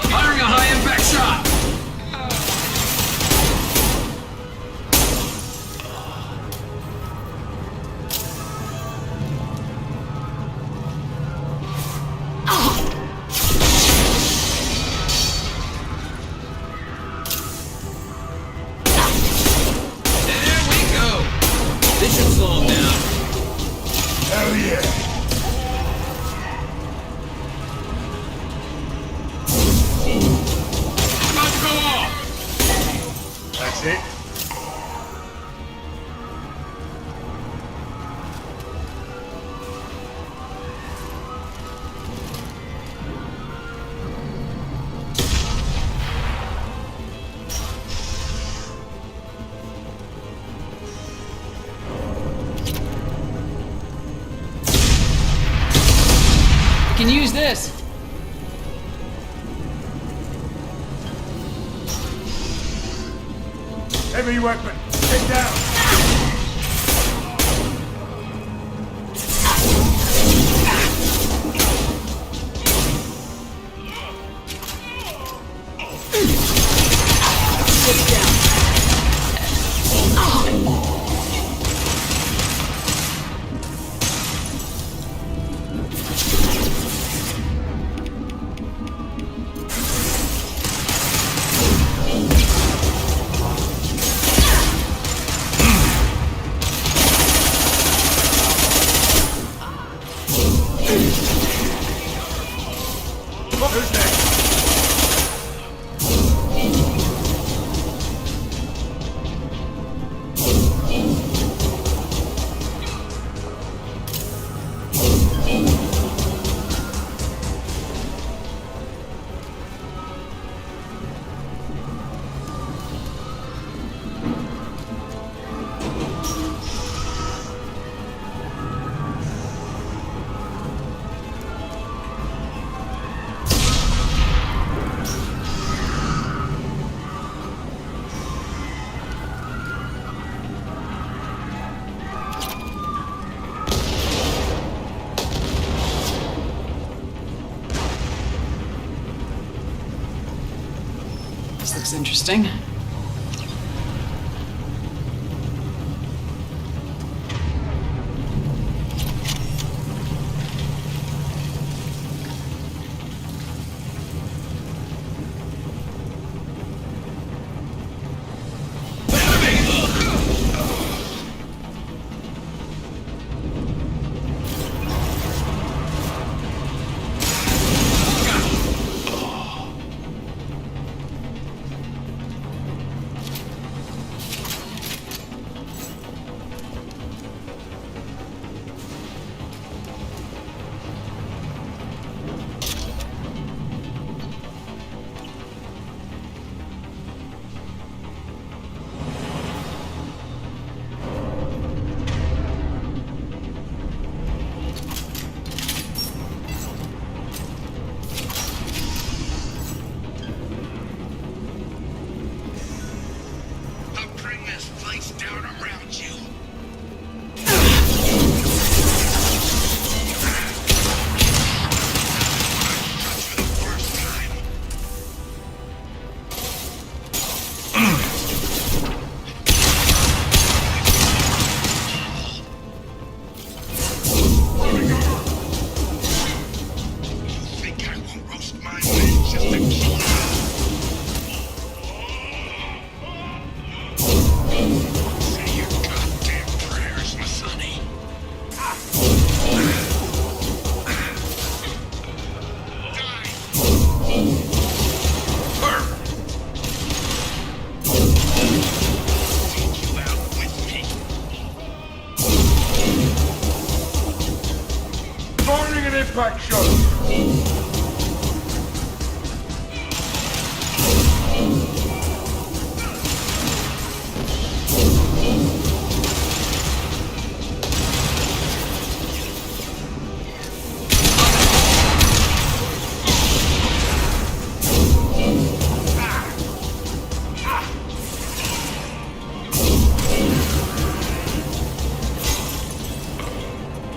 Firing a high-impact shot! Can use this. Heavy weapon, get down. Who's next? This looks interesting. Impact shot!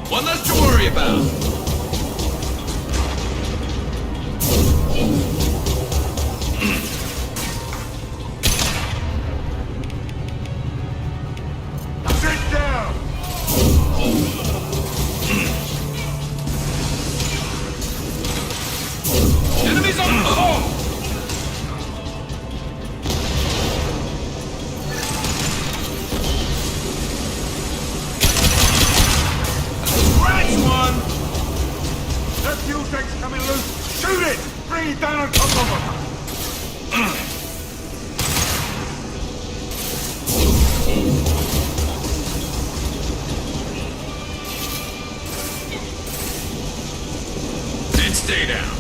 One less to worry about. Stay down.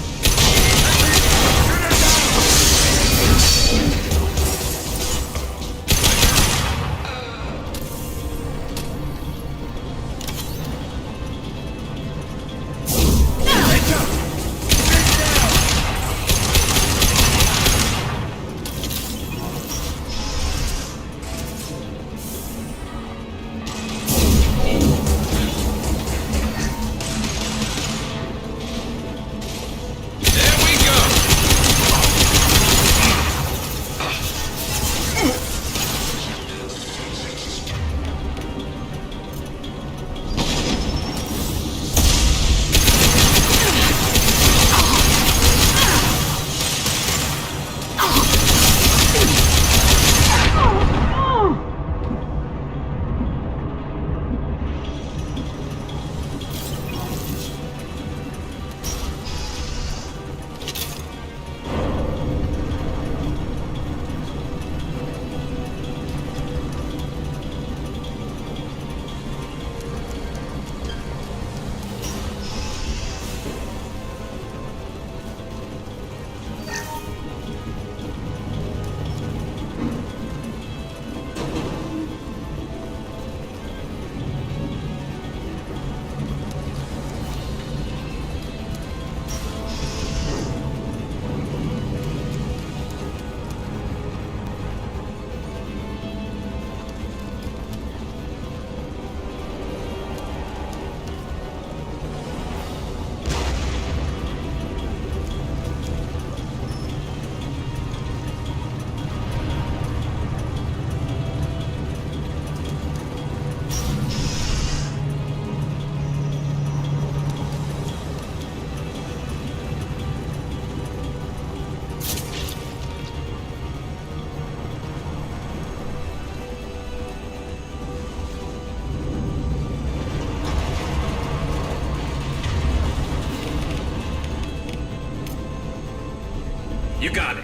You got it.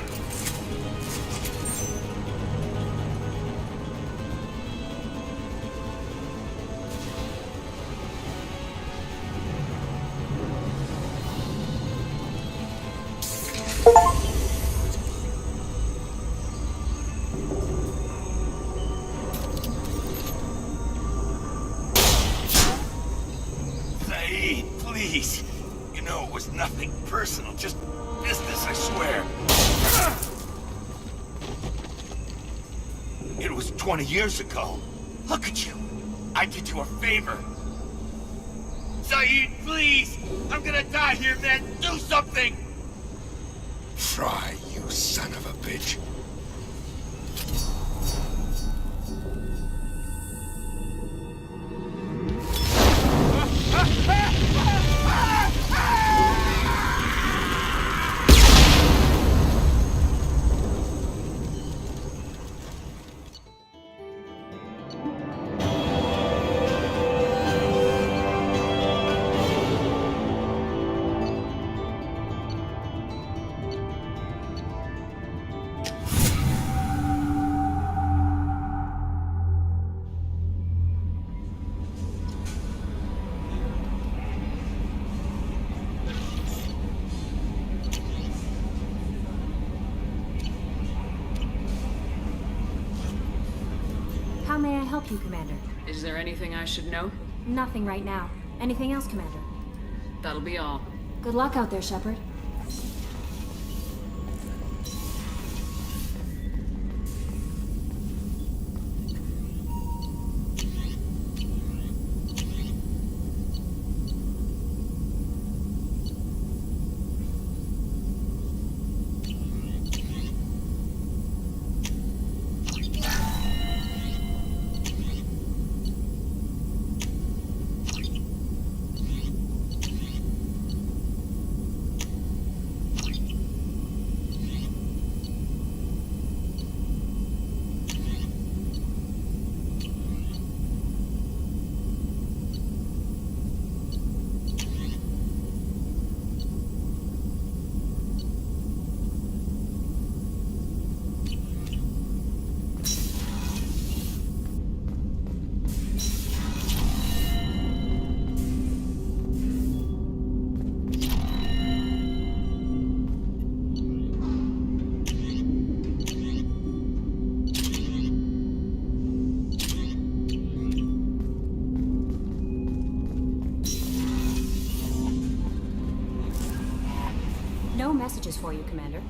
Saeed, please. You know it was nothing personal, just business, I swear. It was 20 years ago. Look at you. I did you a favor. Saeed, please! I'm gonna die here, man! Do something! Try, you son of a bitch. How may I help you, Commander? Is there anything I should know? Nothing right now. Anything else, Commander? That'll be all. Good luck out there, Shepard. No messages for you, Commander.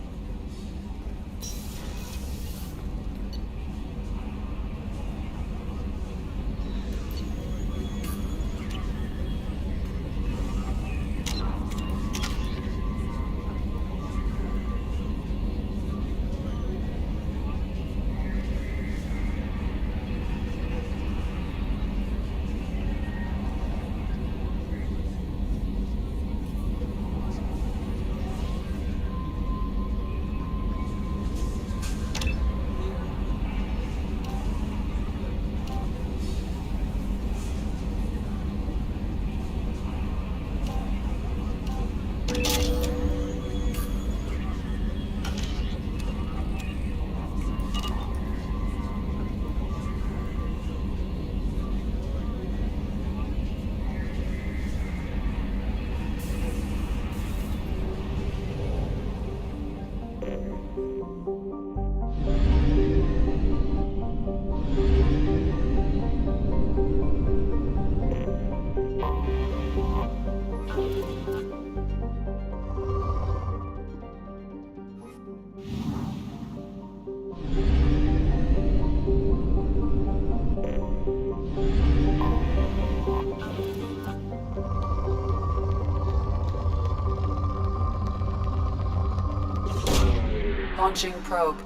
Launching probe.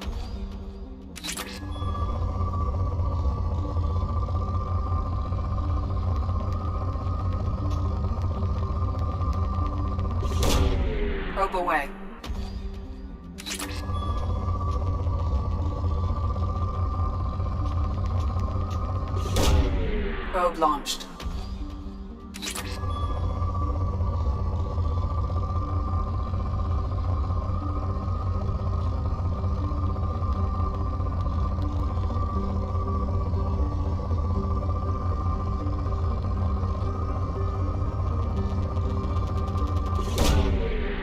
Probe away. Probe launched.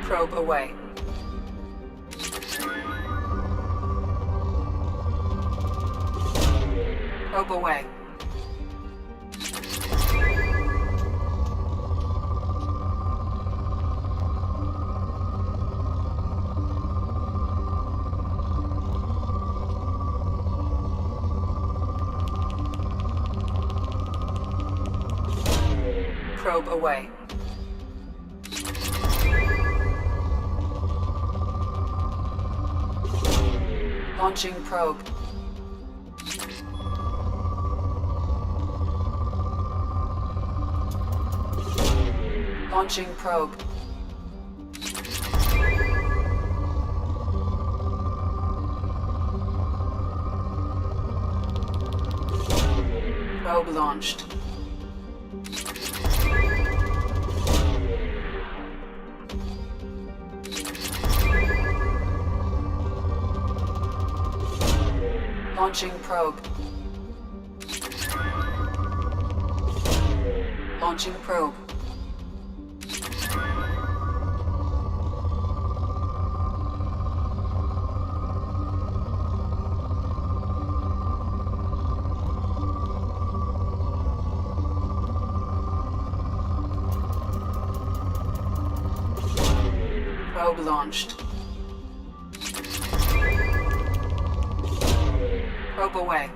Probe away. Probe away. Probe away. Launching probe. Launching probe. Probe launched. Launching probe. Launching probe. Probe launched. Probe away.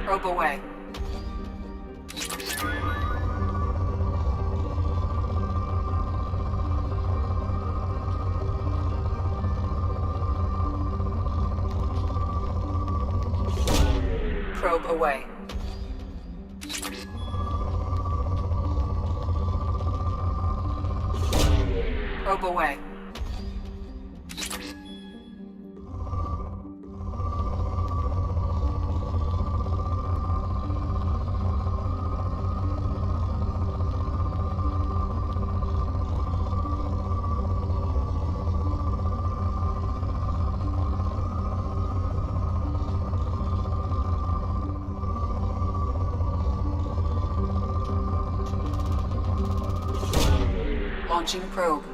Probe away. Probe away. Probe away. Launching probe.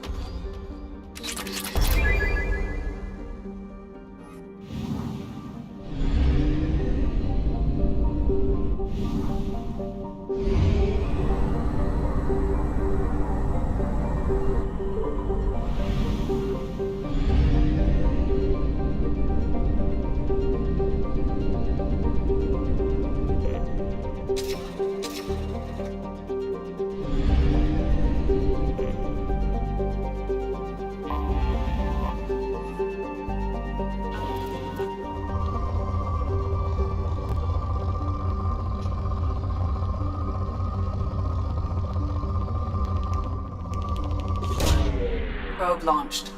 Probe launched.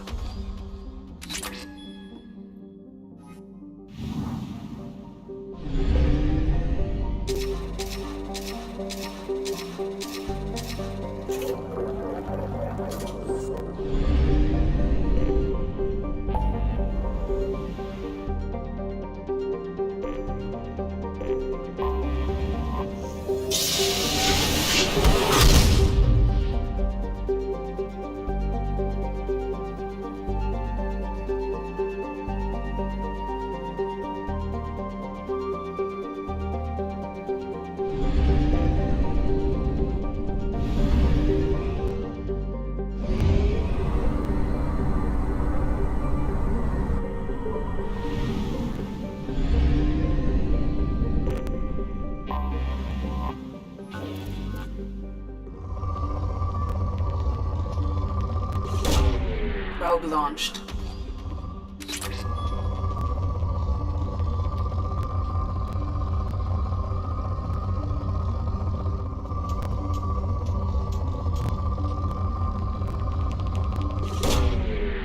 Probe launched.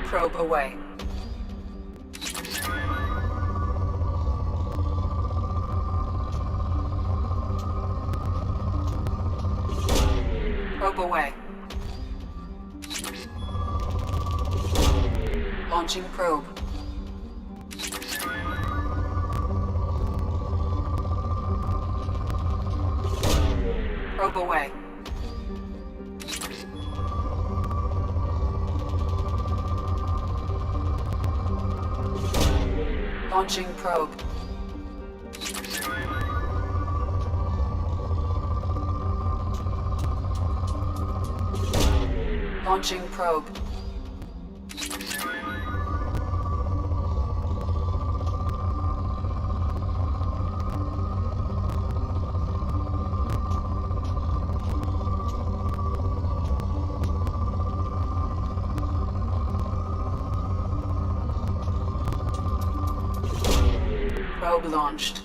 Probe away. Probe away. Launching probe. Probe away. Launching probe. Launching probe. Probe launched.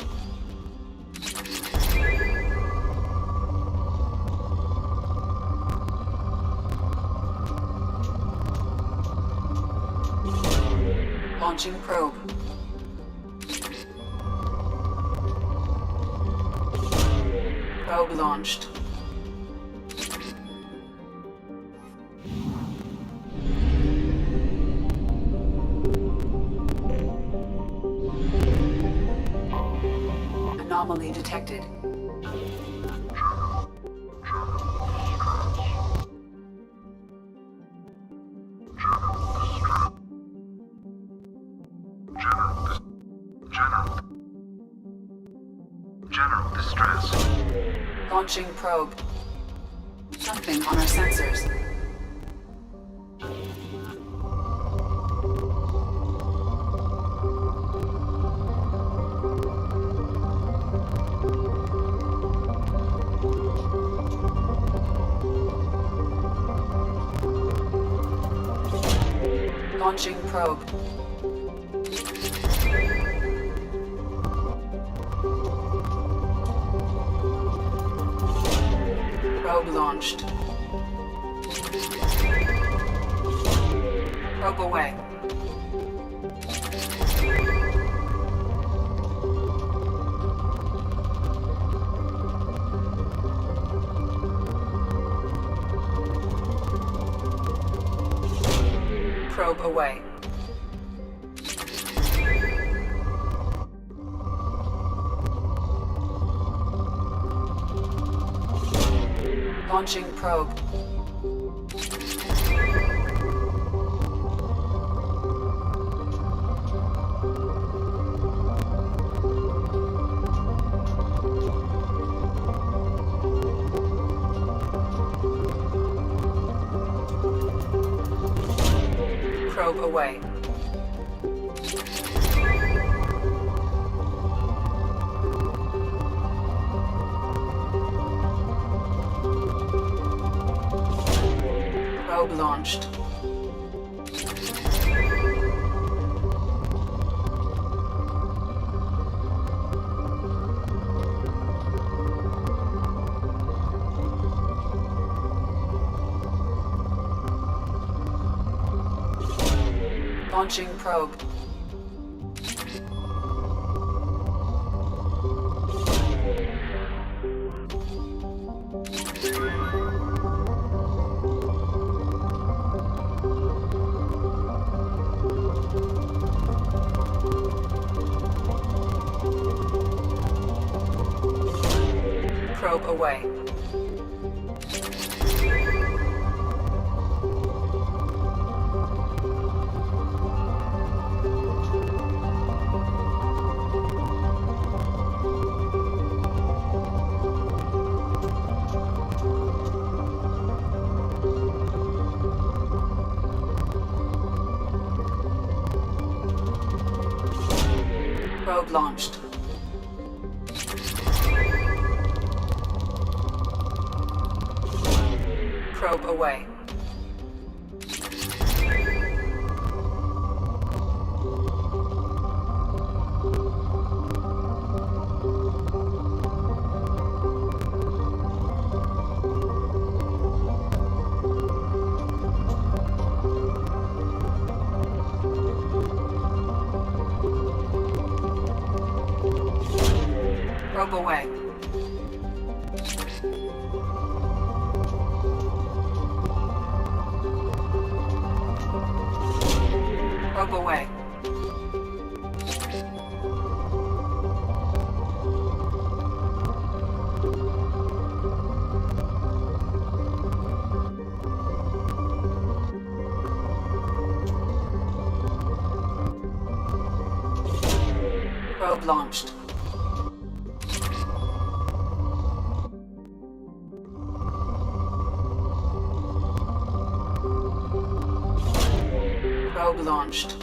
Launching probe. Probe launched. Anomaly detected. General distress. Launching probe. Something on our sensors. Launching probe. Probe launched. Probe away. Probe away. Launching probe. Probe away. Probe launched. Launching probe. Probe away. Probe launched. Probe away. Probe away. Probe away. Probe launched. Probe launched.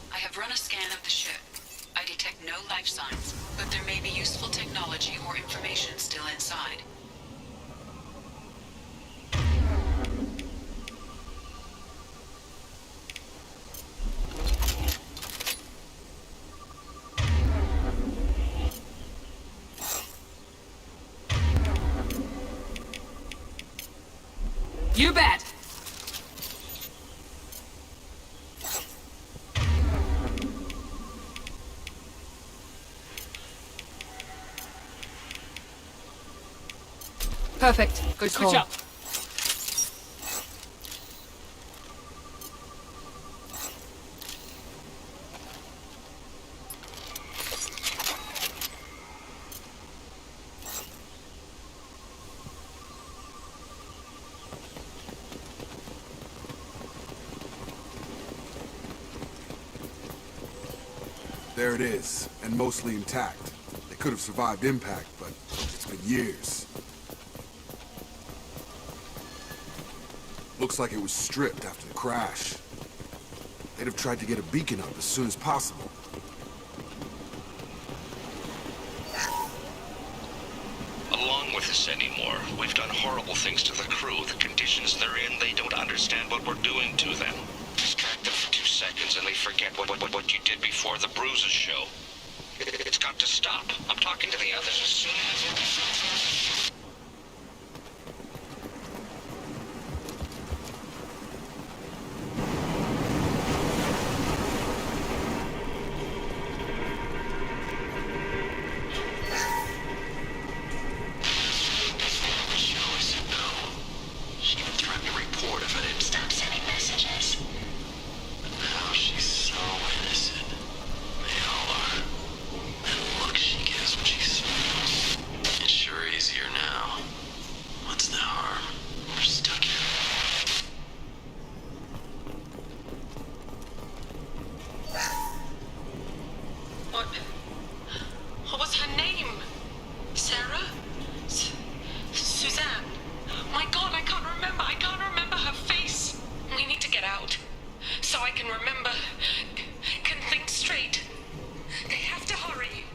I have run a scan of the ship. I detect no life signs, but there may be useful technology or information still inside. You bet! Perfect. Good call. Switch up. There it is, and mostly intact. They could have survived impact, but it's been years. Looks like it was stripped after the crash. They'd have tried to get a beacon up as soon as possible. Along with this anymore. We've done horrible things to the crew. The conditions they're in, they don't understand what we're doing to them. Distract them for 2 seconds and they forget what you did before the bruises show. It's got to stop. I'm talking to the others as soon as... What was her name? Sarah? Suzanne? My God, I can't remember. I can't remember her face. We need to get out. So I can remember. Can think straight. They have to hurry.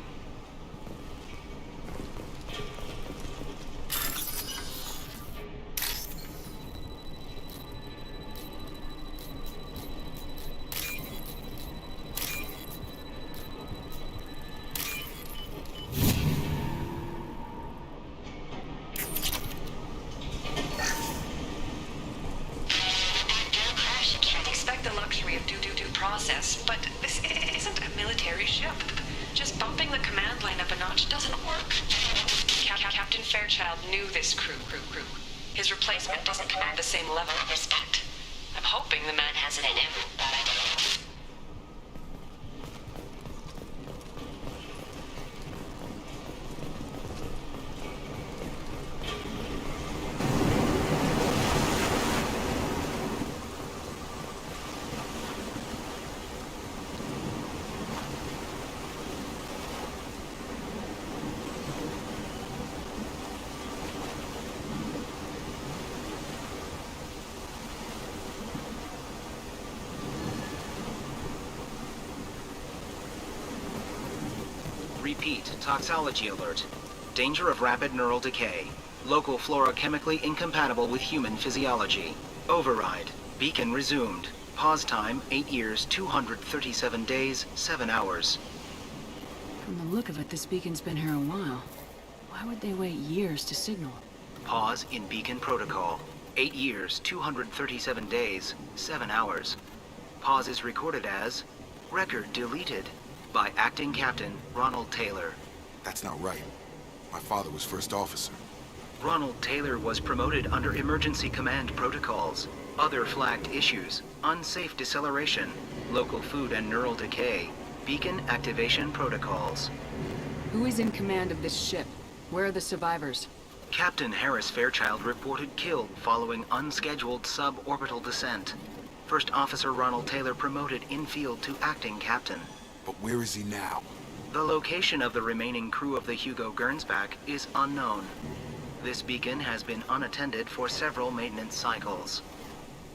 Fairchild knew this crew. His replacement doesn't command the same level of respect. I'm hoping the man has it in him, but I don't know. Repeat, toxology alert. Danger of rapid neural decay. Local flora chemically incompatible with human physiology. Override. Beacon resumed. Pause time, 8 years, 237 days, 7 hours. From the look of it, this beacon's been here a while. Why would they wait years to signal? Pause in beacon protocol. 8 years, 237 days, 7 hours. Pause is recorded as record deleted by Acting Captain Ronald Taylor. That's not right. My father was first officer. Ronald Taylor was promoted under emergency command protocols. Other flagged issues: unsafe deceleration, local food and neural decay, beacon activation protocols. Who is in command of this ship? Where are the survivors? Captain Harris Fairchild reported killed following unscheduled suborbital descent. First Officer Ronald Taylor promoted in-field to acting captain. But where is he now? The location of the remaining crew of the Hugo Gernsback is unknown. This beacon has been unattended for several maintenance cycles.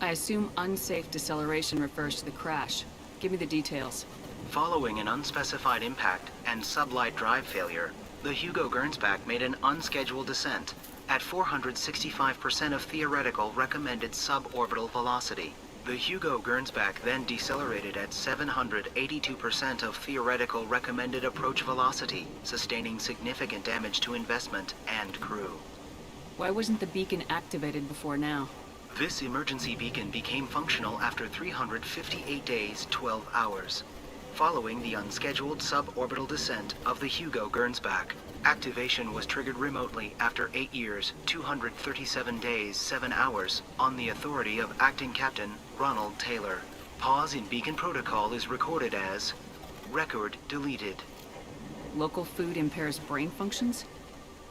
I assume unsafe deceleration refers to the crash. Give me the details. Following an unspecified impact and sublight drive failure, the Hugo Gernsback made an unscheduled descent at 465% of theoretical recommended suborbital velocity. The Hugo Gernsback then decelerated at 782% of theoretical recommended approach velocity, sustaining significant damage to investment and crew. Why wasn't the beacon activated before now? This emergency beacon became functional after 358 days, 12 hours. Following the unscheduled suborbital descent of the Hugo Gernsback, activation was triggered remotely after 8 years, 237 days, 7 hours, on the authority of Acting Captain Ronald Taylor. Pause in beacon protocol is recorded as record deleted. Local food impairs brain functions?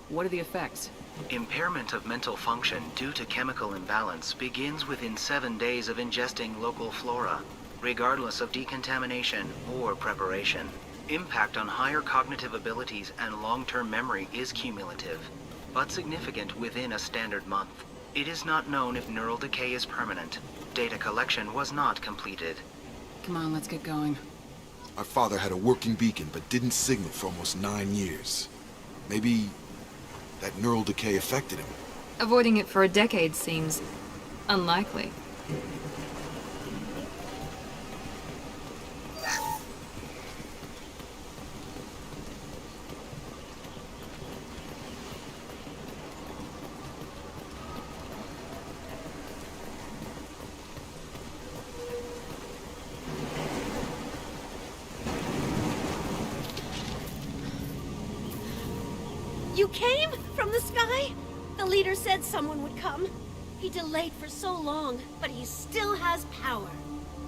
What are the effects? Impairment of mental function due to chemical imbalance begins within 7 days of ingesting local flora, regardless of decontamination or preparation. Impact on higher cognitive abilities and long-term memory is cumulative, but significant within a standard month. It is not known if neural decay is permanent. Data collection was not completed. Come on, let's get going. My father had a working beacon, but didn't signal for almost 9 years. Maybe that neural decay affected him. Avoiding it for a decade seems unlikely. You came? From the sky? The leader said someone would come. He delayed for so long, but he still has power.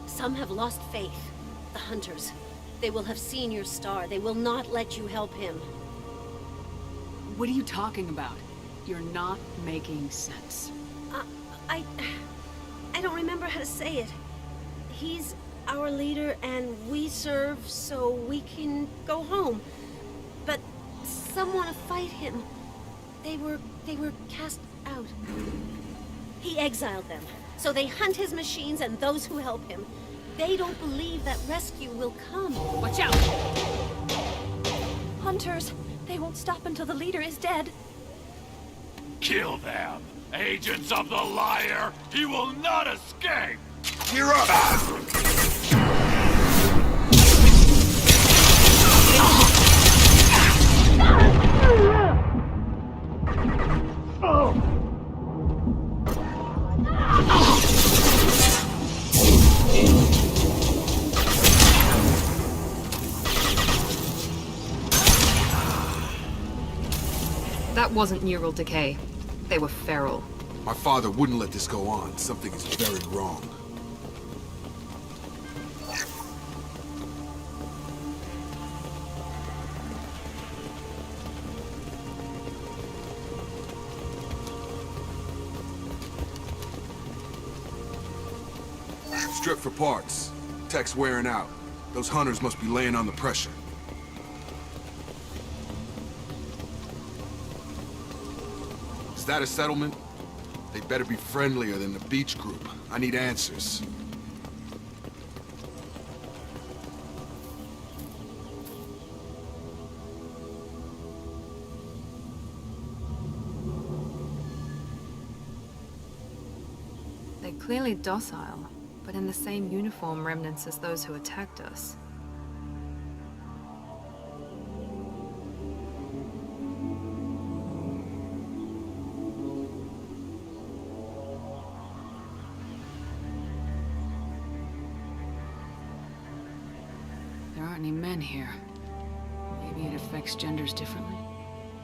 Some have lost faith. The Hunters. They will have seen your star. They will not let you help him. What are you talking about? You're not making sense. I don't remember how to say it. He's our leader and we serve so we can go home. But some want to fight him. They were cast out. He exiled them, so they hunt his machines and those who help him. They don't believe that rescue will come. Watch out! Hunters, they won't stop until the leader is dead. Kill them! Agents of the liar! He will not escape! You're up! That wasn't neural decay. They were feral. My father wouldn't let this go on. Something is very wrong. Strip for parts. Tech's wearing out. Those hunters must be laying on the pressure. Is that a settlement? They better be friendlier than the beach group. I need answers. They're clearly docile, but in the same uniform remnants as those who attacked us. There aren't any men here. Maybe it affects genders differently.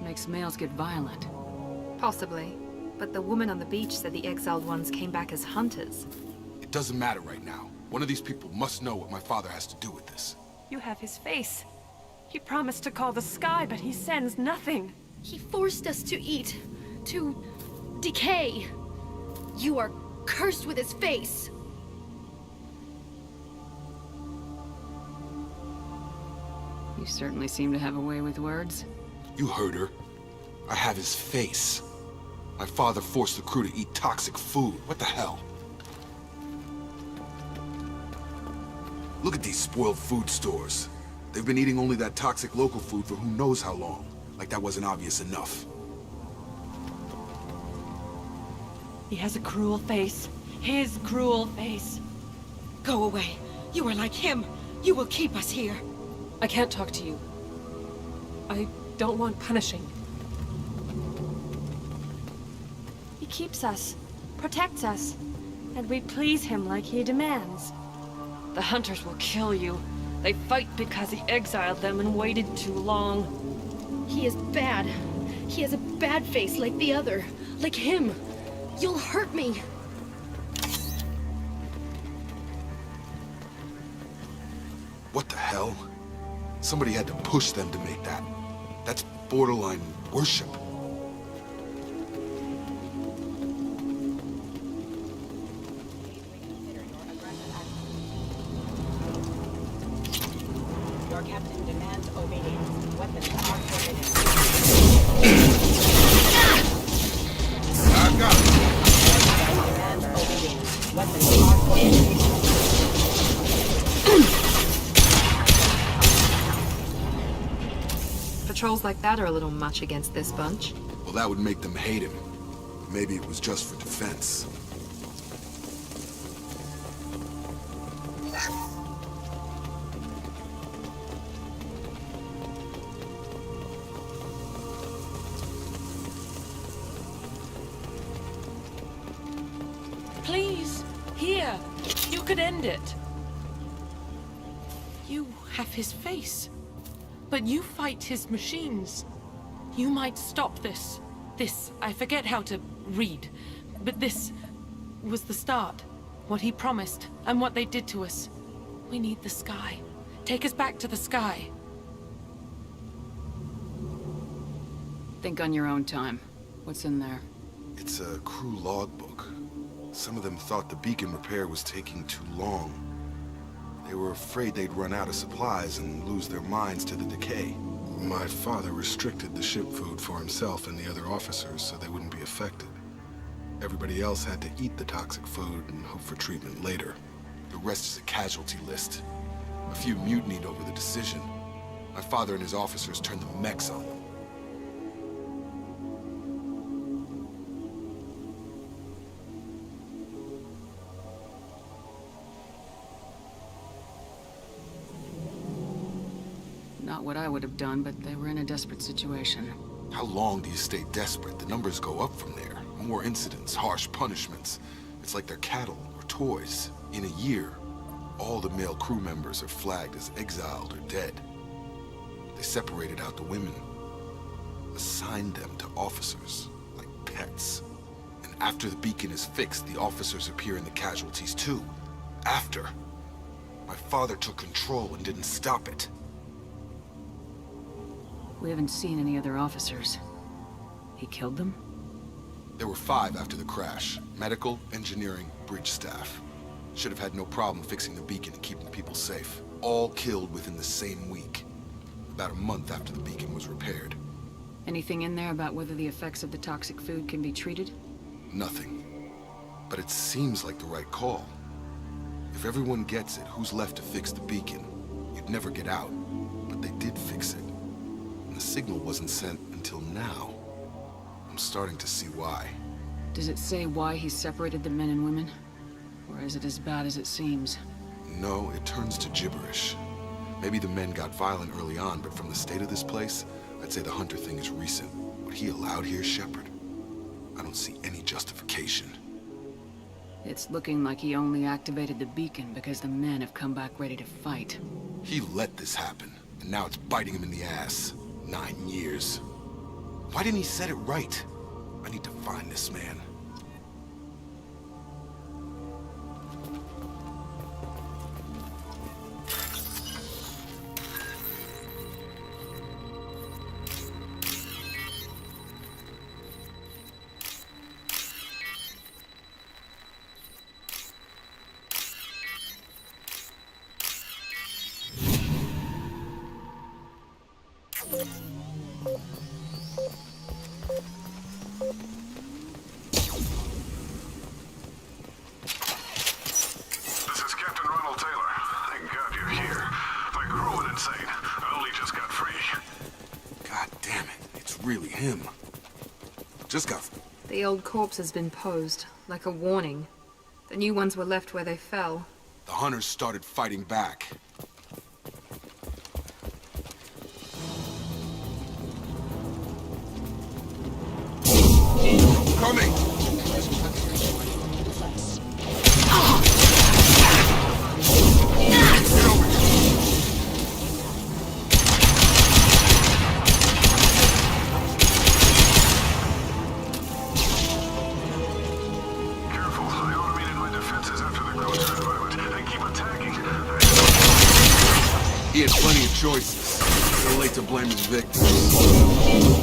Makes males get violent. Possibly. But the woman on the beach said the exiled ones came back as hunters. It doesn't matter right now. One of these people must know what my father has to do with this. You have his face. He promised to call the sky, but he sends nothing. He forced us to eat, to decay. You are cursed with his face. You certainly seem to have a way with words. You heard her. I have his face. My father forced the crew to eat toxic food. What the hell? Look at these spoiled food stores. They've been eating only that toxic local food for who knows how long. Like that wasn't obvious enough. He has a cruel face. His cruel face. Go away. You are like him. You will keep us here. I can't talk to you. I don't want punishing. He keeps us, protects us, and we please him like he demands. The hunters will kill you. They fight because he exiled them and waited too long. He is bad. He has a bad face like the other. Like him. You'll hurt me. What the hell? Somebody had to push them to make that. That's borderline worship. Your captain demands obedience. Weapons are forbidden. I got it. Demands obedience. Weapons are forbidden. Patrols like that are a little much against this bunch. Well, that would make them hate him. Maybe it was just for defense. Please, here. You could end it. You have his face. But you fight his machines. You might stop this. This, I forget how to read. But this was the start. What he promised, and what they did to us. We need the sky. Take us back to the sky. Think on your own time. What's in there? It's a crew logbook. Some of them thought the beacon repair was taking too long. They were afraid they'd run out of supplies and lose their minds to the decay. My father restricted the ship food for himself and the other officers so they wouldn't be affected. Everybody else had to eat the toxic food and hope for treatment later. The rest is a casualty list. A few mutinied over the decision. My father and his officers turned the mechs on them. Not what I would have done, but they were in a desperate situation. How long do you stay desperate? The numbers go up from there. More incidents, harsh punishments. It's like they're cattle or toys. In a year, all the male crew members are flagged as exiled or dead. They separated out the women. assigned them to officers, like pets. And after the beacon is fixed, the officers appear in the casualties too. After. My father took control and didn't stop it. We haven't seen any other officers. He killed them? There were 5 after the crash. Medical, engineering, bridge staff. Should have had no problem fixing the beacon and keeping people safe. All killed within the same week. About a month after the beacon was repaired. Anything in there about whether the effects of the toxic food can be treated? Nothing. But it seems like the right call. If everyone gets it, who's left to fix the beacon? You'd never get out. But they did fix it. And the signal wasn't sent until now. I'm starting to see why. Does it say why he separated the men and women? Or is it as bad as it seems? No, it turns to gibberish. Maybe the men got violent early on, but from the state of this place, I'd say the Hunter thing is recent. What he allowed here, Shepard, I don't see any justification. It's looking like he only activated the beacon because the men have come back ready to fight. He let this happen, and now it's biting him in the ass. 9 years. Why didn't he set it right? I need to find this man. The old corpse has been posed, like a warning. The new ones were left where they fell. The hunters started fighting back. Coming! He had plenty of choices. Too late to blame his victims.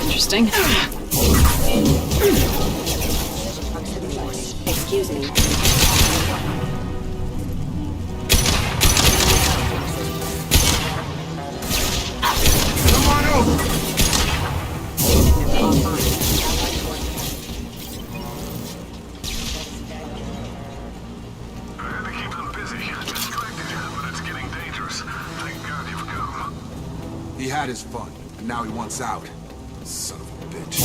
Interesting. Excuse me. Come on over! I had to keep them busy, distracted, but it's getting dangerous. Thank God you've come. He had his fun, and now he wants out. Son of a bitch.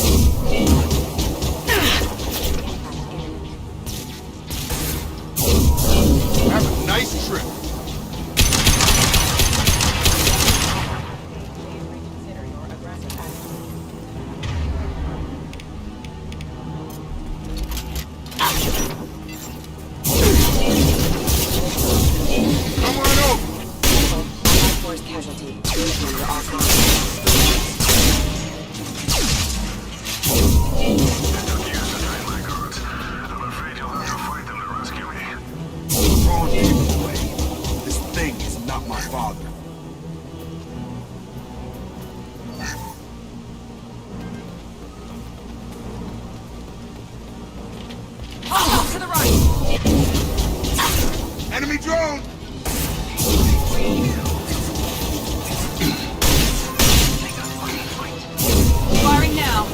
Have a nice trip. Come on over. Force casualty. You're offline. Throwing people away. Enemy drone! Firing now.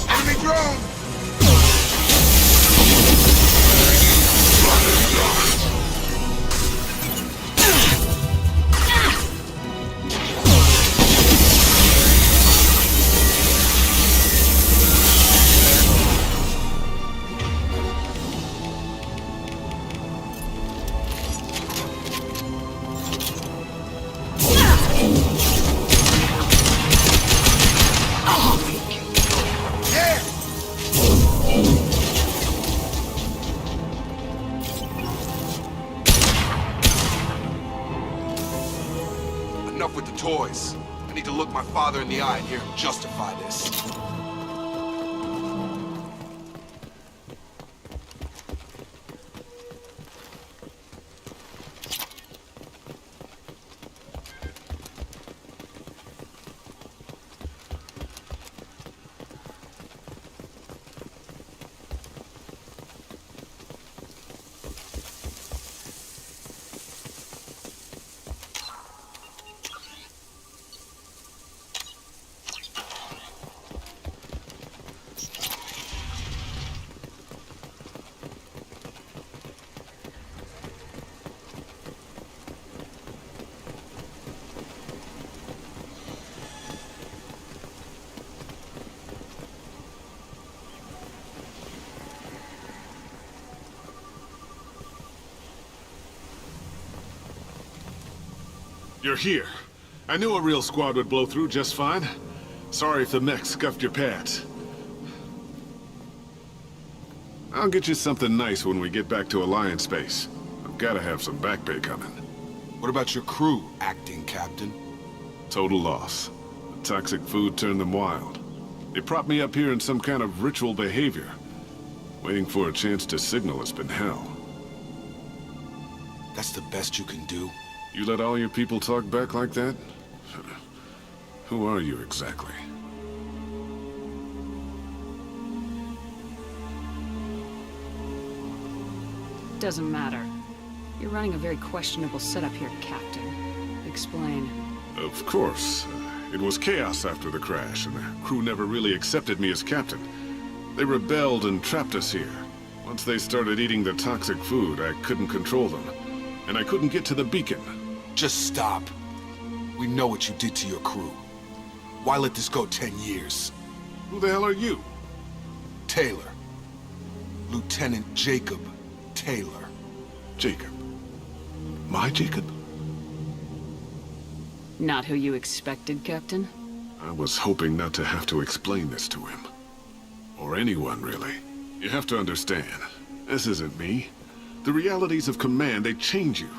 Enemy drone! Enough with the toys. I need to look my father in the eye and hear him justify this. You're here. I knew a real squad would blow through just fine. Sorry if the mech scuffed your pads. I'll get you something nice when we get back to Alliance base. I've gotta have some back pay coming. What about your crew, acting captain? Total loss. The toxic food turned them wild. They propped me up here in some kind of ritual behavior. Waiting for a chance to signal has been hell. That's the best you can do? You let all your people talk back like that? Who are you exactly? Doesn't matter. You're running a very questionable setup here, Captain. Explain. Of course. It was chaos after the crash, and the crew never really accepted me as captain. They rebelled and trapped us here. Once they started eating the toxic food, I couldn't control them. And I couldn't get to the beacon. Just stop. We know what you did to your crew. Why let this go 10 years? Who the hell are you? Taylor. Lieutenant Jacob Taylor. Jacob? My Jacob? Not who you expected, Captain? I was hoping not to have to explain this to him. Or anyone, really. You have to understand, this isn't me. The realities of command, they change you.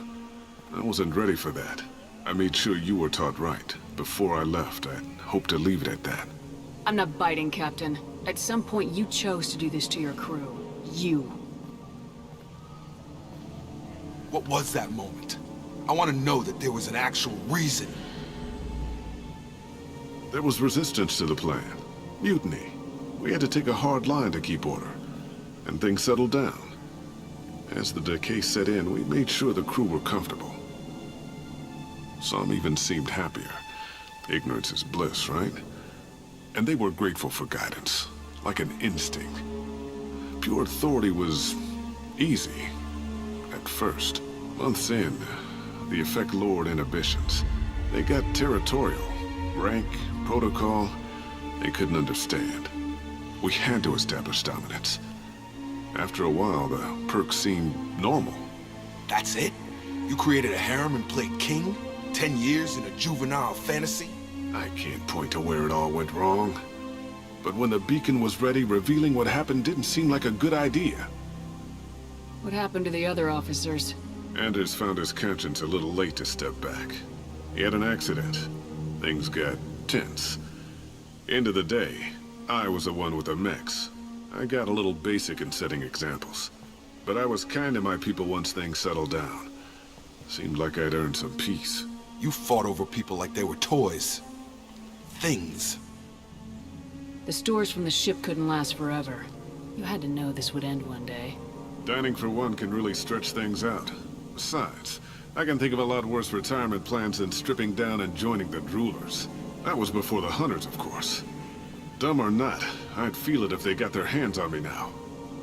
I wasn't ready for that. I made sure you were taught right. Before I left, I hoped to leave it at that. I'm not biting, Captain. At some point, you chose to do this to your crew. You. What was that moment? I want to know that there was an actual reason. There was resistance to the plan. Mutiny. We had to take a hard line to keep order. And things settled down. As the decay set in, we made sure the crew were comfortable. Some even seemed happier. Ignorance is bliss, right? And they were grateful for guidance, like an instinct. Pure authority was easy, at first. Months in, the effect lowered inhibitions. They got territorial. Rank, protocol, they couldn't understand. We had to establish dominance. After a while, the perks seemed normal. That's it? You created a harem and played king? 10 years in a juvenile fantasy? I can't point to where it all went wrong. But when the beacon was ready, revealing what happened didn't seem like a good idea. What happened to the other officers? Anders found his conscience a little late to step back. He had an accident. Things got tense. End of the day, I was the one with the mechs. I got a little basic in setting examples. But I was kind to my people once things settled down. Seemed like I'd earned some peace. You fought over people like they were toys. Things. The stores from the ship couldn't last forever. You had to know this would end one day. Dining for one can really stretch things out. Besides, I can think of a lot worse retirement plans than stripping down and joining the Droolers. That was before the Hunters, of course. Dumb or not, I'd feel it if they got their hands on me now.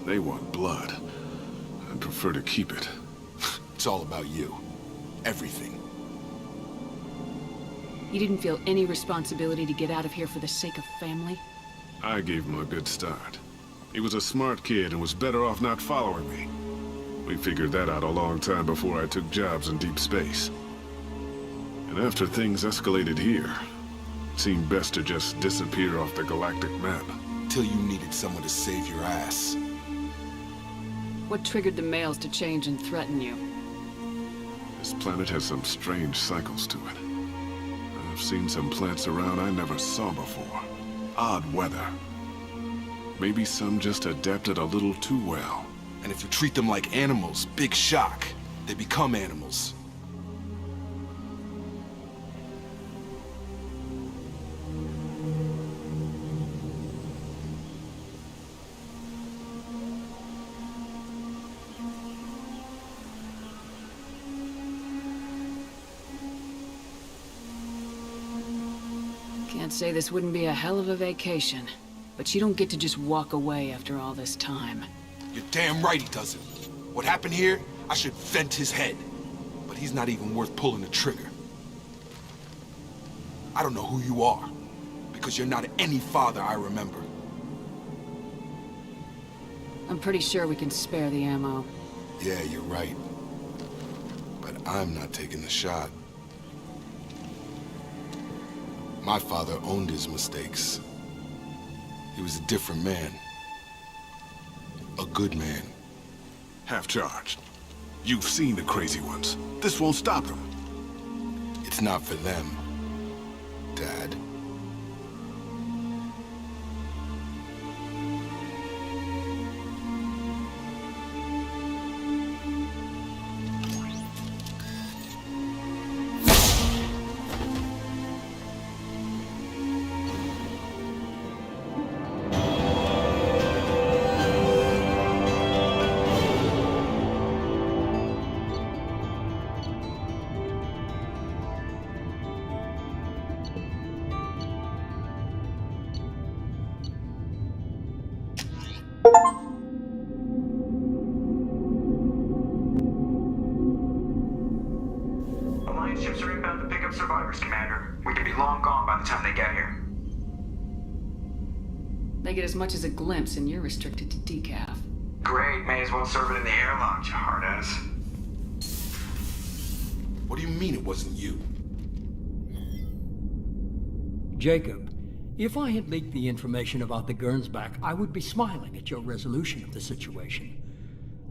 They want blood. I'd prefer to keep it. It's all about you. Everything. You didn't feel any responsibility to get out of here for the sake of family? I gave him a good start. He was a smart kid and was better off not following me. We figured that out a long time before I took jobs in deep space. And after things escalated here, it seemed best to just disappear off the galactic map. Till you needed someone to save your ass. What triggered the males to change and threaten you? This planet has some strange cycles to it. I've seen some plants around I never saw before. Odd weather. Maybe some just adapted a little too well. And if you treat them like animals, big shock. They become animals. Can't say this wouldn't be a hell of a vacation. But you don't get to just walk away after all this time. You're damn right he doesn't. What happened here, I should vent his head. But he's not even worth pulling the trigger. I don't know who you are, because you're not any father I remember. I'm pretty sure we can spare the ammo. Yeah, you're right. But I'm not taking the shot. My father owned his mistakes. He was a different man. A good man. Half-charged. You've seen the crazy ones. This won't stop them. It's not for them, Dad. Alliance ships are inbound to pick up survivors, Commander. We could be long gone by the time they get here. They get as much as a glimpse, and you're restricted to decaf. Great, may as well serve it in the airlock, you hard-ass. What do you mean it wasn't you? Jacob, if I had leaked the information about the Gernsback, I would be smiling at your resolution of the situation.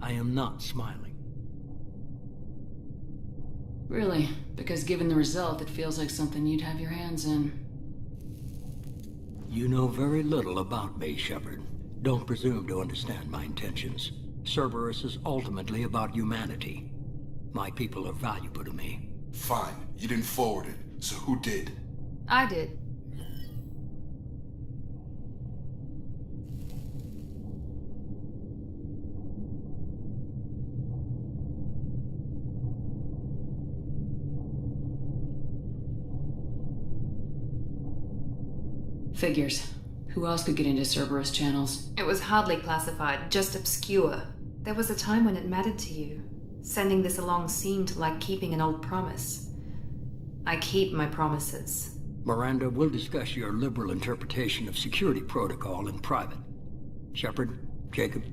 I am not smiling. Really? Because given the result, it feels like something you'd have your hands in. You know very little about me, Shepard. Don't presume to understand my intentions. Cerberus is ultimately about humanity. My people are valuable to me. Fine. You didn't forward it, so who did? I did. Figures. Who else could get into Cerberus channels? It was hardly classified, just obscure. There was a time when it mattered to you. Sending this along seemed like keeping an old promise. I keep my promises. Miranda, we'll discuss your liberal interpretation of security protocol in private. Shepard, Jacob.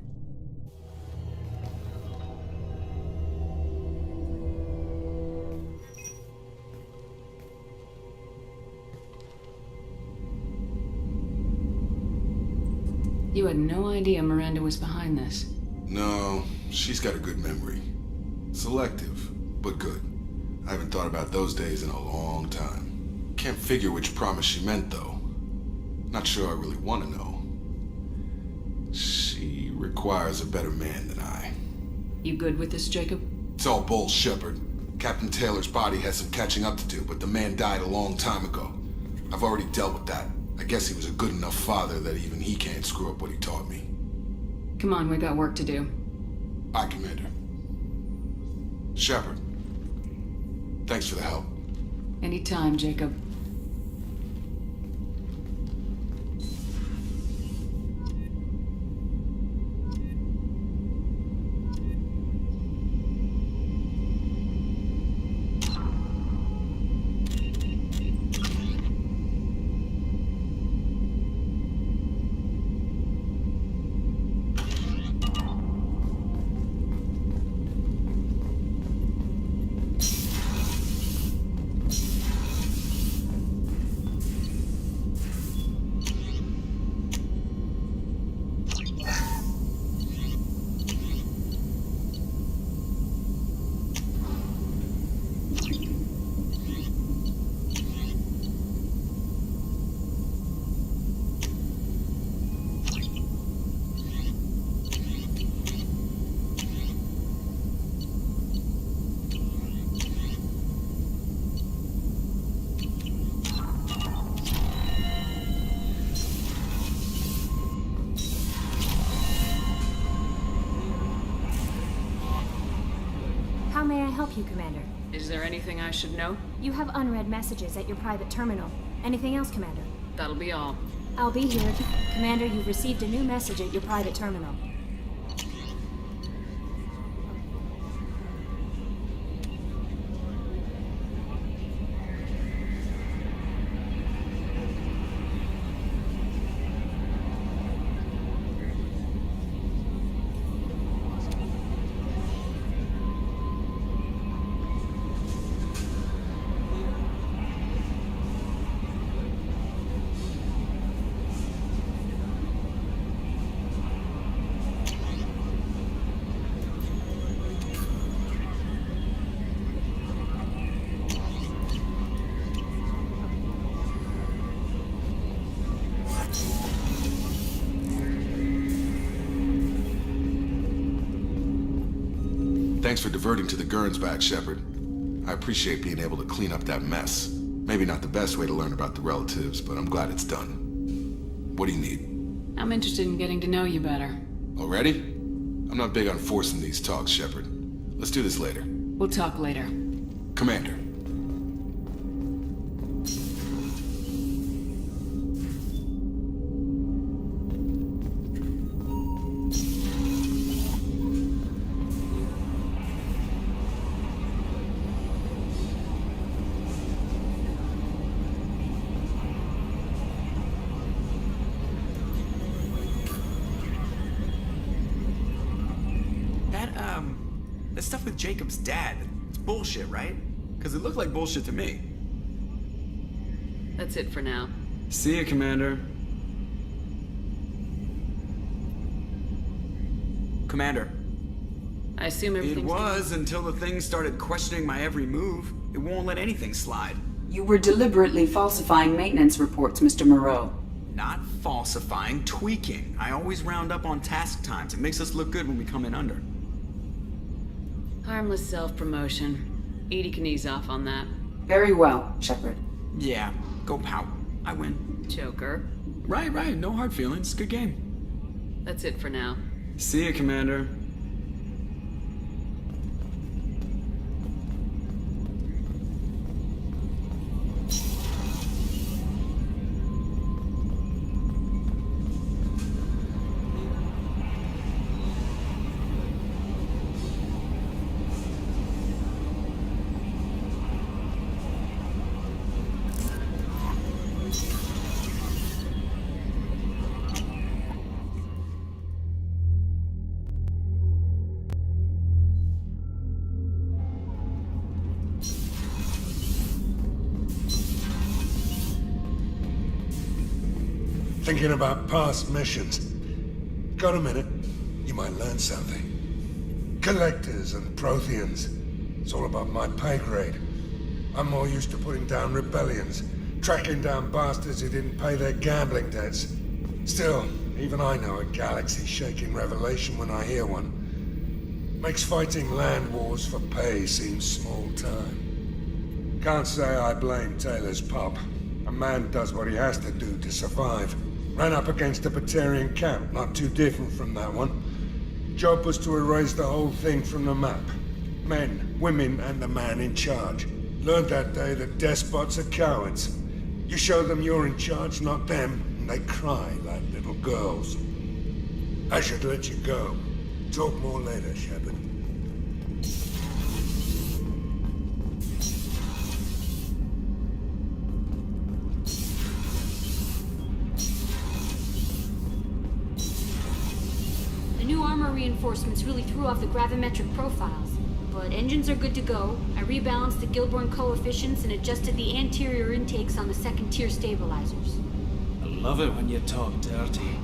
You had no idea Miranda was behind this. No, she's got a good memory. Selective, but good. I haven't thought about those days in a long time. Can't figure which promise she meant, though. Not sure I really want to know. She requires a better man than I. You good with this, Jacob? It's all bull, Shepard. Captain Taylor's body has some catching up to do, but the man died a long time ago. I've already dealt with that. I guess he was a good enough father that even he can't screw up what he taught me. Come on, we got work to do. Aye, Commander. Shepard. Thanks for the help. Anytime, Jacob. How may I help you, Commander? Is there anything I should know? You have unread messages at your private terminal. Anything else, Commander? That'll be all. I'll be here. Commander, you've received a new message at your private terminal. Thanks for diverting to the Gernsback, Shepard. I appreciate being able to clean up that mess. Maybe not the best way to learn about the relatives, but I'm glad it's done. What do you need? I'm interested in getting to know you better. Already? I'm not big on forcing these talks, Shepard. Let's do this later. We'll talk later. Commander. That stuff with Jacob's dad, it's bullshit, right? Because it looked like bullshit to me. That's it for now. See ya, Commander. Commander. I assume everything's... It was until the thing started questioning my every move. It won't let anything slide. You were deliberately falsifying maintenance reports, Mr. Moreau. Not falsifying, tweaking. I always round up on task times. It makes us look good when we come in under. Harmless self-promotion. Edie can ease off on that. Very well, Shepard. Yeah, go pout. I win. Joker. Right. No hard feelings. Good game. That's it for now. See ya, Commander. Thinking about past missions. Got a minute? You might learn something. Collectors and Protheans. It's all above my pay grade. I'm more used to putting down rebellions, tracking down bastards who didn't pay their gambling debts. Still, even I know a galaxy-shaking revelation when I hear one. Makes fighting land wars for pay seem small time. Can't say I blame Taylor's pop. A man does what he has to do to survive. Ran up against a Batarian camp, not too different from that one. Job was to erase the whole thing from the map. Men, women, and the man in charge. Learned that day that despots are cowards. You show them you're in charge, not them, and they cry like little girls. I should let you go. Talk more later, Shepard. The new armor reinforcements really threw off the gravimetric profiles. But engines are good to go. I rebalanced the Gilborn coefficients and adjusted the anterior intakes on the second-tier stabilizers. I love it when you talk dirty.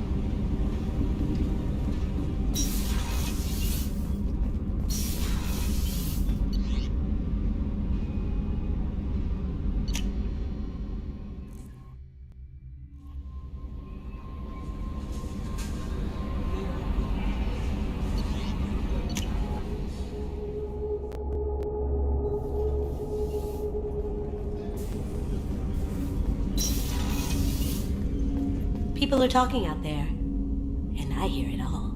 People are talking out there, and I hear it all.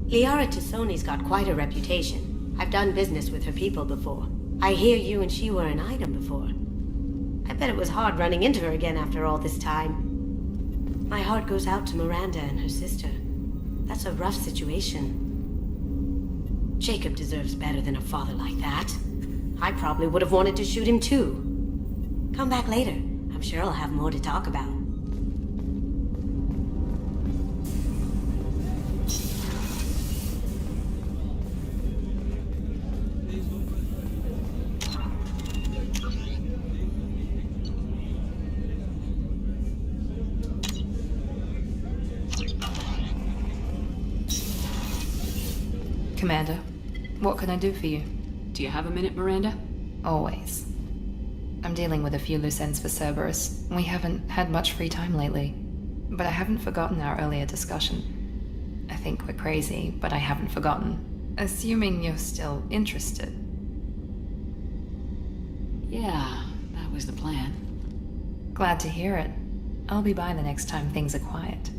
Liara Tassoni's got quite a reputation. I've done business with her people before. I hear you and she were an item before. I bet it was hard running into her again after all this time. My heart goes out to Miranda and her sister. That's a rough situation. Jacob deserves better than a father like that. I probably would have wanted to shoot him too. Come back later. I'm sure I'll have more to talk about. Commander, what can I do for you? Do you have a minute, Miranda? Always. I'm dealing with a few loose ends for Cerberus. We haven't had much free time lately. But I haven't forgotten our earlier discussion. I think we're crazy, but I haven't forgotten. Assuming you're still interested. Yeah, that was the plan. Glad to hear it. I'll be by the next time things are quiet.